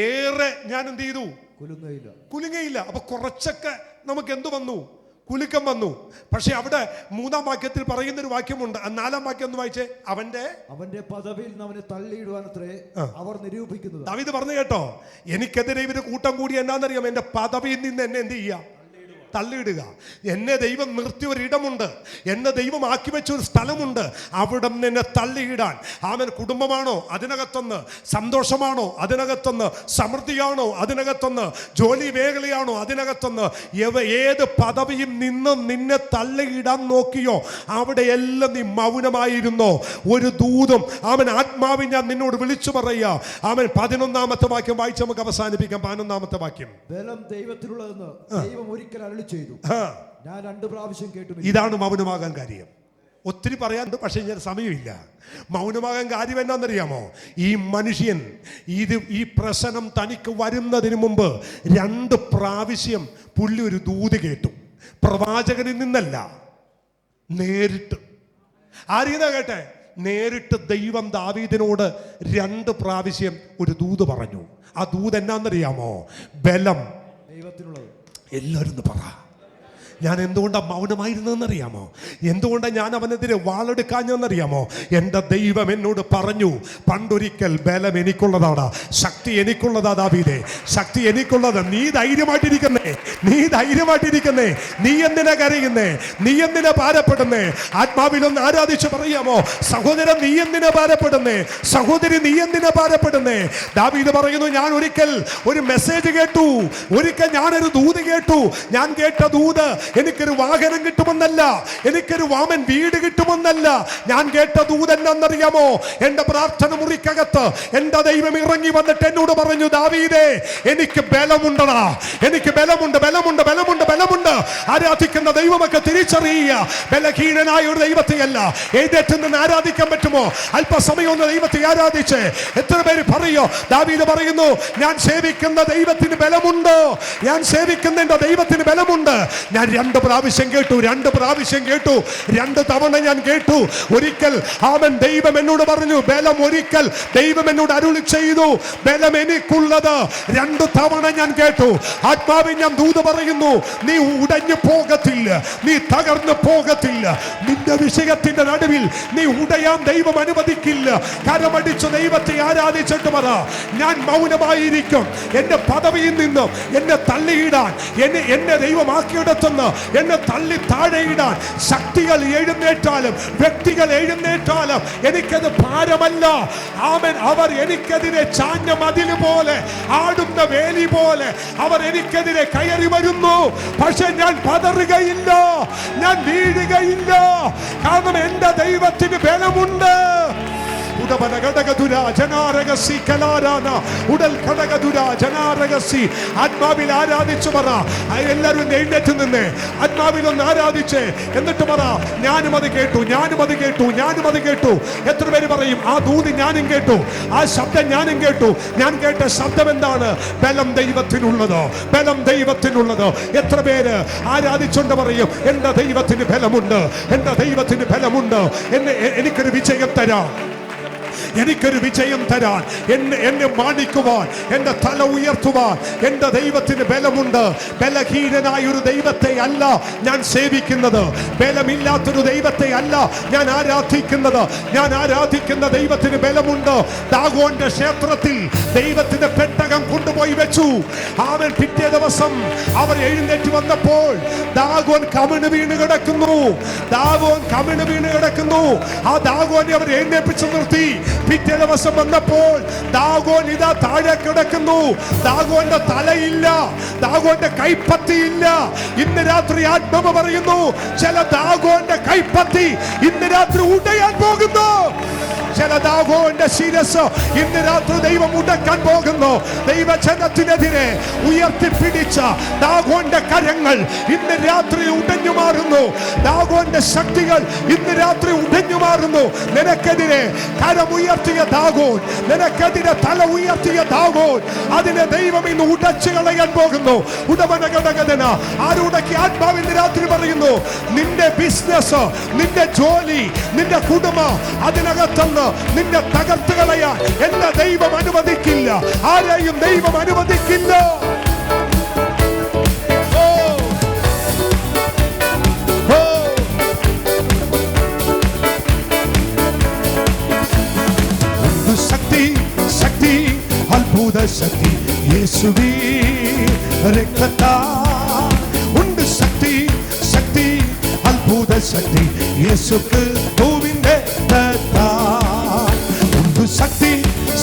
ഏറെ ഞാൻ എന്ത് ചെയ്തു? കുലുങ്ങയില്ല. അപ്പൊ കുറച്ചൊക്കെ നമുക്ക് എന്തു വന്നു? കുലുക്കം വന്നു. പക്ഷെ അവിടെ 3-ാം വാക്യത്തിൽ പറയുന്നൊരു വാക്യമുണ്ട്. 4-ാം വാക്യം ഒന്ന് വായിച്ചേ. അവന്റെ പദവിയിൽ അവനെ തള്ളിയിടുവാനത്രേ അവർ നിരൂപിക്കുന്നത്. ദാവീദ് പറഞ്ഞു കേട്ടോ, എനിക്കെതിരെ ഇവര് കൂട്ടം കൂടി എന്നാന്നറിയാം, എന്റെ പദവിയിൽ നിന്ന് എന്നെ എന്ത് ചെയ്യാം? തള്ളിയിടുക. എന്നെ ദൈവം നിർത്തിയ ഒരിടമുണ്ട്, എന്നെ ദൈവം ആക്കി വെച്ച ഒരു സ്ഥലമുണ്ട്. അവിടെ നിന്ന് എന്നെ തള്ളിയിടാൻ. അവൻ കുടുംബമാണോ അതിനകത്തൊന്ന്, സന്തോഷമാണോ അതിനകത്തൊന്ന്, സമൃദ്ധിയാണോ അതിനകത്തൊന്ന്, ജോലി മേഖലയാണോ അതിനകത്തൊന്ന്, ഏത് പദവിയും നിന്ന് നിന്നെ തള്ളിയിടാൻ നോക്കിയോ അവിടെ എല്ലാം നീ മൗനമായിരുന്നോ? ഒരു ദൂതും അവൻ ആത്മാവിൽ ഞാൻ നിന്നോട് വിളിച്ചു പറയുക. അവൻ 11-ാമത്തെ വാക്യം വായിച്ച് നമുക്ക് അവസാനിപ്പിക്കാം. 11-ാമത്തെ വാക്യം. ബലം ദൈവത്തിലുള്ളതെന്ന് ദൈവം ഒരിക്കൽ ചെയ്തു. ഞാൻ 2 പ്രാവശ്യം കേട്ടു. ഇതാണ് മൗനമാകാൻ കാര്യം. ഒത്തിരി പറയാനുണ്ട്, പക്ഷെ ഞാൻ സമയമില്ല. മൗനമാകാൻ കാര്യം എന്നാന്നറിയാമോ? ഈ മനുഷ്യൻ ഈ പ്രശ്നം തനിക്ക് വരുന്നതിന് മുമ്പ് 2 പ്രാവശ്യം പുള്ളി ഒരു ദൂത് കേട്ടു. പ്രവാചകനിൽ നിന്നല്ല, നേരിട്ട്. ആരീന്നാ കേട്ടെ? നേരിട്ട് ദൈവം ദാവീദിനോട് 2 പ്രാവശ്യം ഒരു ദൂത് പറഞ്ഞു. ആ ദൂത് എന്നാന്നറിയാമോ? ബലം ദൈവത്തിനുള്ളത്. എല്ലാവരും പറ. ഞാൻ എന്തുകൊണ്ടാണ് മൗനമായിരുന്നതെന്നറിയാമോ? എന്തുകൊണ്ടാണ് ഞാൻ അവനെതിരെ വാളെടുക്കാഞ്ഞെന്നറിയാമോ? എൻ്റെ ദൈവം എന്നോട് പറഞ്ഞു, പണ്ടൊരിക്കൽ ബലം എനിക്കുള്ളതാണ്, ശക്തി എനിക്കുള്ളതാ ദാവീദേ, ശക്തി എനിക്കുള്ളത്. നീ ധൈര്യമായിട്ടിരിക്കുന്നേ, നീ ധൈര്യമായിട്ടിരിക്കുന്നേ. നീ എന്തിനാ കരയുന്നേ? നീ എന്തിനാ ഭാരപ്പെടുന്നേ? ആത്മാവിലൊന്ന് ആരാധിച്ച് പറയാമോ? സഹോദരൻ, നീ എന്തിനാ ഭാരപ്പെടുന്നേ? സഹോദരി, നീ എന്തിനാ ഭാരപ്പെടുന്നേ? ദാവീദ് പറയുന്നു, ഞാൻ ഒരിക്കൽ ഒരു മെസ്സേജ് കേട്ടു, ഒരിക്കൽ ഞാനൊരു ദൂത് കേട്ടു. ഞാൻ കേട്ട ദൂത് എനിക്കൊരു വാഹനം കിട്ടുമെന്നല്ല, എനിക്കൊരു വാമൻ വീട് കിട്ടുമെന്നല്ല. ഞാൻ കേട്ട ദൂത് എന്നറിയാമോ? എന്റെ പ്രാർത്ഥന മുറിക്കകത്ത് എന്റെ ദൈവം ഇറങ്ങി വന്നിട്ട് എന്നോട് പറഞ്ഞു, ദാവീദേ, എനിക്ക് ബലമുണ്ടടാ, എനിക്ക് ബലമുണ്ട്, ബലമുണ്ട്, ബലമുണ്ട്, ബലമുണ്ട്. ആരാധിക്കുന്ന ദൈവമൊക്കെ തിരിച്ചറിയുക. ബലഹീനനായ ഒരു ദൈവത്തെയല്ല, എഴുന്നേറ്റ് നിന്ന് ആരാധിക്കാൻ പറ്റുമോ? അല്പസമയം ഒന്ന് ദൈവത്തെ ആരാധിച്ച് എത്ര പേര് പറയോ? ദാവീദ് പറയുന്നു, ഞാൻ സേവിക്കുന്ന ദൈവത്തിന് ബലമുണ്ട്, ഞാൻ സേവിക്കുന്ന എന്റെ ദൈവത്തിന് ബലമുണ്ട്. ഞാൻ 2 പ്രാവശ്യം കേട്ടു, 2 പ്രാവശ്യം കേട്ടു, 2 തവണ ഞാൻ കേട്ടു. ഒരിക്കൽ അവൻ ദൈവം എന്നോട് പറഞ്ഞു, ബലം ഒരിക്കൽ ദൈവം എന്നോട് അരുളി ചെയ്തു, ബലം എനിക്കുള്ളത്. 2 തവണ ഞാൻ കേട്ടു. ആത്മാവിൽ ഞാൻ ദൂത് പറയുന്നു, നീ ഉടഞ്ഞു പോകത്തില്ല, നീ തകർന്നു പോകത്തില്ല. നിന്റെ വിഷയത്തിന്റെ നടുവിൽ നീ ഉടയാൻ ദൈവം അനുവദിക്കില്ല. കരമടിച്ചു ദൈവത്തെ ആരാധിച്ചിട്ട് പറ, ഞാൻ മൗനമായിരിക്കും. എന്റെ പദവിയിൽ നിന്നും എന്നെ തള്ളിയിടാൻ, എന്നെ ദൈവമാക്കിയിടത്തുനിന്ന് എന്നെ തള്ളി താഴെയിടാൻ ശക്തികൾ എഴുന്നേറ്റാലും, വ്യക്തികൾ എഴുന്നേറ്റാലും എനിക്കത് ഭാരമല്ല. ആമേൻ. അവർ എനിക്കെതിരെ ചാഞ്ഞ മതില് പോലെ, ആടുന്ന വേലി പോലെ അവർ എനിക്കെതിരെ കയറി വരുന്നു. പക്ഷെ ഞാൻ പതറുകയില്ല, ഞാൻ വീഴുകയില്ല. കാരണം എന്റെ ദൈവത്തിന് ബലമുണ്ട്. ആത്മാവിൽ ആരാധിച്ചു പറ. എല്ലാവരും എഴുന്നേറ്റ് നിന്ന് ആത്മാവിൽ ഒന്ന് ആരാധിച്ച് എന്നിട്ട് പറ, ഞാനും അത് കേട്ടു, ഞാനും അത് കേട്ടു, ഞാനും അത് കേട്ടു. എത്ര പേര് പറയും, ആ ദൂത് ഞാനും കേട്ടു, ആ ശബ്ദം ഞാനും കേട്ടു. ഞാൻ കേട്ട ശബ്ദം എന്താണ്? ബലം ദൈവത്തിനുള്ളത്, ബലം ദൈവത്തിനുള്ളത്. എത്ര പേര് ആരാധിച്ചുകൊണ്ട് പറയും, എന്റെ ദൈവത്തിന് ബലമുണ്ട്, എന്റെ ദൈവത്തിന് ബലമുണ്ട്. എനിക്കൊരു വിജയം തരാം, എനിക്കൊരു വിജയം തരാൻ, എന്നെ മാനിക്കുവാൻ, എന്റെ തല ഉയർത്തുവാൻ എന്റെ ദൈവത്തിന് ബലമുണ്ട്. ബലഹീനനായ ഒരു ദൈവത്തെ അല്ല ഞാൻ സേവിക്കുന്നത്, ബലമില്ലാത്തൊരു ദൈവത്തെ അല്ല ഞാൻ ആരാധിക്കുന്നത്. ഞാൻ ആരാധിക്കുന്ന ദൈവത്തിന് ബലമുണ്ട്. ദാഗോന്റെ ക്ഷേത്രത്തിൽ ദൈവത്തിന്റെ പെട്ടക ഇതിനകം കൊണ്ടുപോയി വെച്ചു. അവൻ പിറ്റേ ദിവസം അവർ എഴുന്നേറ്റ് വന്നപ്പോൾ ദാഗോൻ കമിണ് വീണ് കിടക്കുന്നു. ആ ദാഗോനെ അവർ എഴുന്നേൽപ്പിച്ചു നിർത്തി. പിറ്റേ ദിവസം വന്നപ്പോൾ ദാഗോൻ ഇതാ താഴെ കിടക്കുന്നു. ദാഗോന്റെ തലയില്ല, ദാഗോന്റെ കൈപ്പത്തിയില്ല. ഇന്ന് രാത്രി ആത്മാവ് പറയുന്നു, ചില ദാഗോന്റെ കൈപ്പത്തി ഇന്ന് രാത്രി ഉടയാൻ പോകുന്നു. ചില ദാഗോന്റെ ശിരസ് ഇന്ന് രാത്രി ദൈവം ഉടക്കാൻ പോകുന്നു. ദൈവജനത്തിനെതിരെ ഉയർത്തിപ്പിടിച്ച ദാഗോന്റെ കരങ്ങൾ ഇന്ന് രാത്രി ഉടഞ്ഞു മാറുന്നു. ദാഗോന്റെ ശക്തികൾ ഇന്ന് രാത്രി ഉടഞ്ഞു മാറുന്നു. നിനക്കെതിരെ കരമുയർത്തിയ ദാഗോൻ, നിനക്കെതിരെ തല ഉയർത്തിയ ദാഗോൻ, അതിനെ ദൈവം ഇന്ന് ഉടച്ചു കളയാൻ പോകുന്നു. ഉടമനഘടകന ആരുടക്കി ആത്മാവിന്റെ രാത്രി പറയുന്നു, നിന്റെ ബിസിനസ്, നിന്റെ ജോലി, നിന്റെ കുടുംബം, അതിനകത്തുനിന്ന് നിന്നെ തകർത്ത് കളയാൻ എന്റെ ദൈവം അനുവദിക്കില്ല. ആരെയും ദൈവം അനുവദിക്കില്ല. ശക്തി, ശക്തി, അത്ഭുത ശക്തി യേശുവേ രക്തത്താൽ ഉണ്ട്. ശക്തി, ശക്തി, അത്ഭുത ശക്തി യേശു ക്രിസ്തുവിന്റെ രക്തത്താൽ ഉണ്ട്. ശക്തി,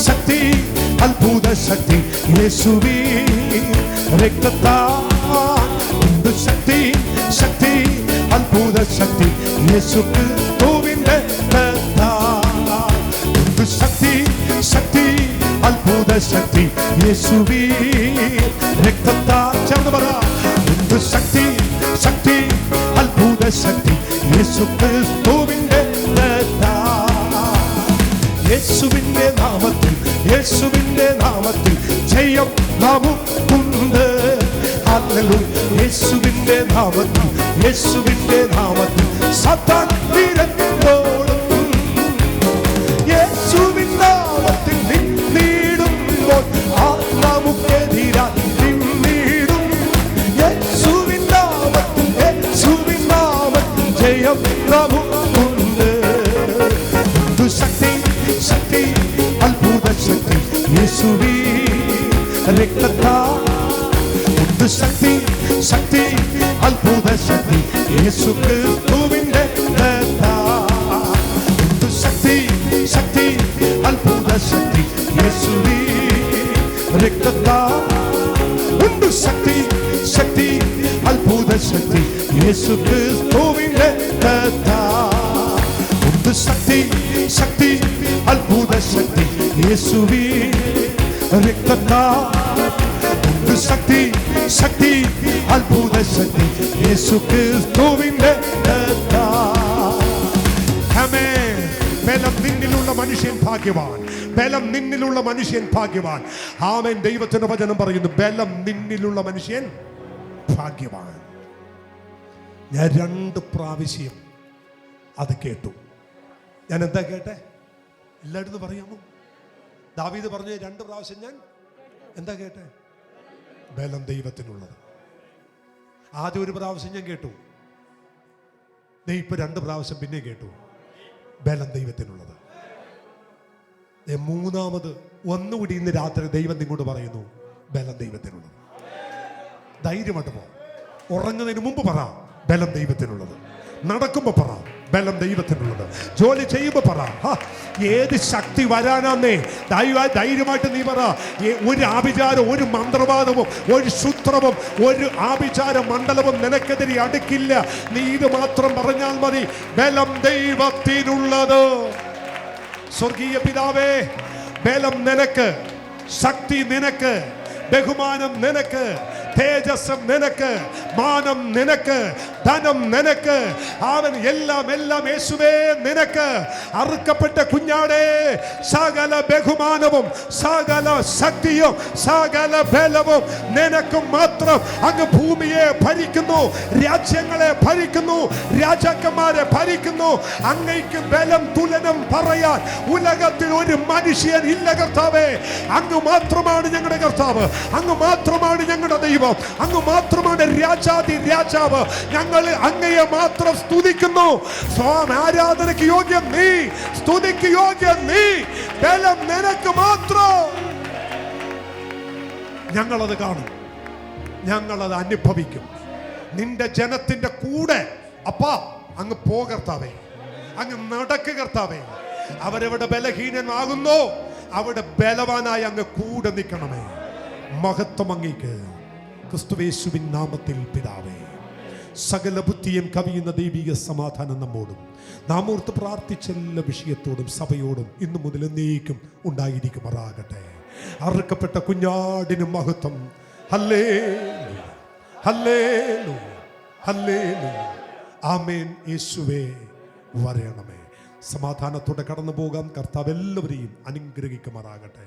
ശക്തി, അത്ഭുത ശക്തി യേശുവേ രക്തത്താൽ ഉണ്ട്. ശക്തി, ശക്തി, അത്ഭുത ശക്തി യേശു ക്രിസ്തുവിന്റെ രക്തത്താൽ ഉണ്ട്. ശക്തി, ശക്തി, അത്ഭുത ശക്തി യേശുവേ രക്തത്താൽ ചേർന്ന് പറ. ഉണ്ട് ശക്തി, ശക്തി, അത്ഭുത ശക്തി യേശു ക്രിസ്തുവിന്റെ രക്തത്താൽ. യേശുവിന്റെ നാമത്തിൽ, യേശുവിന്റെ നാമത്തിൽ ജയം നമുക്കുണ്ട്. ഹല്ലേലൂയ. യേശുവിന്റെ നാമത്തിൽ, യേശുവിന്റെ നാമത്തിൽ സാത്താൻ വീരത്തോടും. യേശുവിൻ നാമത്തിൽ നിന്നിടുമ്പോൾ നമുക്കെതിരായി നിന്നിടും. യേശുവിൻ നാമത്തിൽ, യേശുവിൻ നാമത്തിൽ ജയം നമുക്കുണ്ട്. ശക്തി, ശക്തി, അത്ഭുത ശക്തി യേശുവേ രക്തത്താൽ ഉണ്ട്. ശക്തി, ശക്തി, അത്ഭുത ശക്തി യേശു ക്രിസ്തുവിന്റെ രക്തത്താൽ ഉണ്ട്. ശക്തി, ശക്തി, അത്ഭുത ശക്തി യേശുവേ രക്തത്താൽ ഉണ്ട്. ശക്തി, ശക്തി, അത്ഭുത ശക്തി യേശു ക്രിസ്തുവിന്റെ രക്തത്താൽ ഉണ്ട്. ശക്തി, ശക്തി, അത്ഭുത ശക്തി യേശുവേ രക്തത്താൽ ഉണ്ട്. ശക്തി, ശക്തി, അത്ഭുത ശക്തി യേശു ക്രിസ്തുവിന്റെ രക്തത്താൽ. ആമേൻ. ബലം നിന്നിലുള്ള മനുഷ്യൻ ഭാഗ്യവാൻ, ബലം നിന്നിലുള്ള മനുഷ്യൻ ഭാഗ്യവാൻ. ആമേൻ. ദൈവത്തിന്റെ വചനം പറയുന്നു, ബലം നിന്നിലുള്ള മനുഷ്യൻ ഭാഗ്യവാൻ. ഞാൻ 2 പ്രാവശ്യം അത് കേട്ടു. ഞാൻ എന്താ കേട്ടെ? എല്ലായിടത്തും പറയാമോ? ദാവീദ് പറഞ്ഞു 2 പ്രാവശ്യം ഞാൻ എന്താ കേട്ടെ? ബലം ദൈവത്തിനുള്ളത്. ആദ്യം 1 പ്രാവശ്യം ഞാൻ കേട്ടു. ഇപ്പൊ 2 പ്രാവശ്യം പിന്നെ കേട്ടു. ബലം ദൈവത്തിനുള്ളത്. മൂന്നാമത് ഒന്നുകൂടി ഇന്ന് രാത്രി ദൈവം നിങ്ങോട്ട് പറയുന്നു, ബലം ദൈവത്തിനുള്ളത്. ധൈര്യമായിട്ട് പോ. ഉറങ്ങുന്നതിന് മുമ്പ് പറ, ബലം ദൈവത്തിനുള്ളത്. നടക്കുമ്പോ പറ, ബലം ദൈവത്തിനുള്ളത്. ജോലി ചെയ്യുമ്പോ പറ, ഏത് ശക്തി വരാനാന്നേ ധൈര്യമായിട്ട് നീ പറ. ഒരു ആഭിചാരം, ഒരു മന്ത്രവാദവും, ഒരു സൂത്രവും, ഒരു ആഭിചാര മണ്ഡലവും നിനക്കെതിരെ അടുക്കില്ല. നീ ഇത് മാത്രം പറഞ്ഞാൽ മതി, ബലം ദൈവത്തിനുള്ളത്. സ്വർഗീയ പിതാവേ, ബലം നിനക്ക്, ശക്തി നിനക്ക്, ബഹുമാനം നിനക്ക്, തേജസ്സം നിനക്ക്, മാനം നിനക്ക്, ധനം നിനക്ക്. അവൻ എല്ലാം എല്ലാം യേശുവേ നിനക്ക്. അറുക്കപ്പെട്ട കുഞ്ഞാടേ, സകല ബഹുമാനവും, സകല ശക്തിയും, സകല ബലവും നിനക്ക് മാത്രം. അങ്ങ് ഭൂമിയെ ഭരിക്കുന്നു, രാജ്യങ്ങളെ ഭരിക്കുന്നു, രാജാക്കന്മാരെ ഭരിക്കുന്നു. അങ്ങയ്ക്ക് ബലം തുലനം പറയാൻ ഉലകത്തിൽ ഒരു മനുഷ്യൻ ഇല്ല കർത്താവേ. അങ്ങ് മാത്രമാണ് ഞങ്ങളുടെ കർത്താവ്, അങ്ങ് മാത്രമാണ് ഞങ്ങളുടെ ദൈവം, അങ്ങ് മാത്രമാണ് രാജാതി രാജാവ്. ഞങ്ങൾ അങ്ങയെ മാത്രം സ്തുതിക്കുന്നു. ആരാധനയ്ക്ക് യോഗ്യം നീ, സ്തുതിക്ക് യോഗ്യം നീ. ബലം നിനക്ക് മാത്രം. ഞങ്ങളത് കാണും, ഞങ്ങളത് അനുഭവിക്കും. നിന്റെ ജനത്തിന്റെ കൂടെ അപ്പാ അങ്ങ് പോ കർത്താവേ, അങ്ങ് നടക്ക് കർത്താവേ. അവരെവിടെ ബലഹീനനാകുന്നോ അവിടെ ബലവാനായി അങ്ങ് കൂടെ നിൽക്കണമേ. മഹത്വം അങ്ങേക്ക്. ക്രിസ്തുയേശുവിൻ നാമത്തിൽ പിതാവേ. സകല ബുദ്ധിയും കവിയുന്ന ദൈവിക സമാധാനം നമ്മോടും നാം ഓർത്ത് പ്രാർത്ഥിച്ച എല്ലാ വിഷയത്തോടും സഭയോടും ഇന്നു മുതൽ എന്നേക്കും ഉണ്ടായിരിക്കുമാറാകട്ടെ. അറുക്കപ്പെട്ട കുഞ്ഞാടിന് മഹത്വം. ഹല്ലേലൂയ, ഹല്ലേലൂയ, ഹല്ലേലൂയ. ആമേൻ. യേശുവേ വരണമേ. സമാധാനത്തോടെ കടന്നു പോകാം. കർത്താവ് എല്ലാവരെയും അനുഗ്രഹിക്കുമാറാകട്ടെ.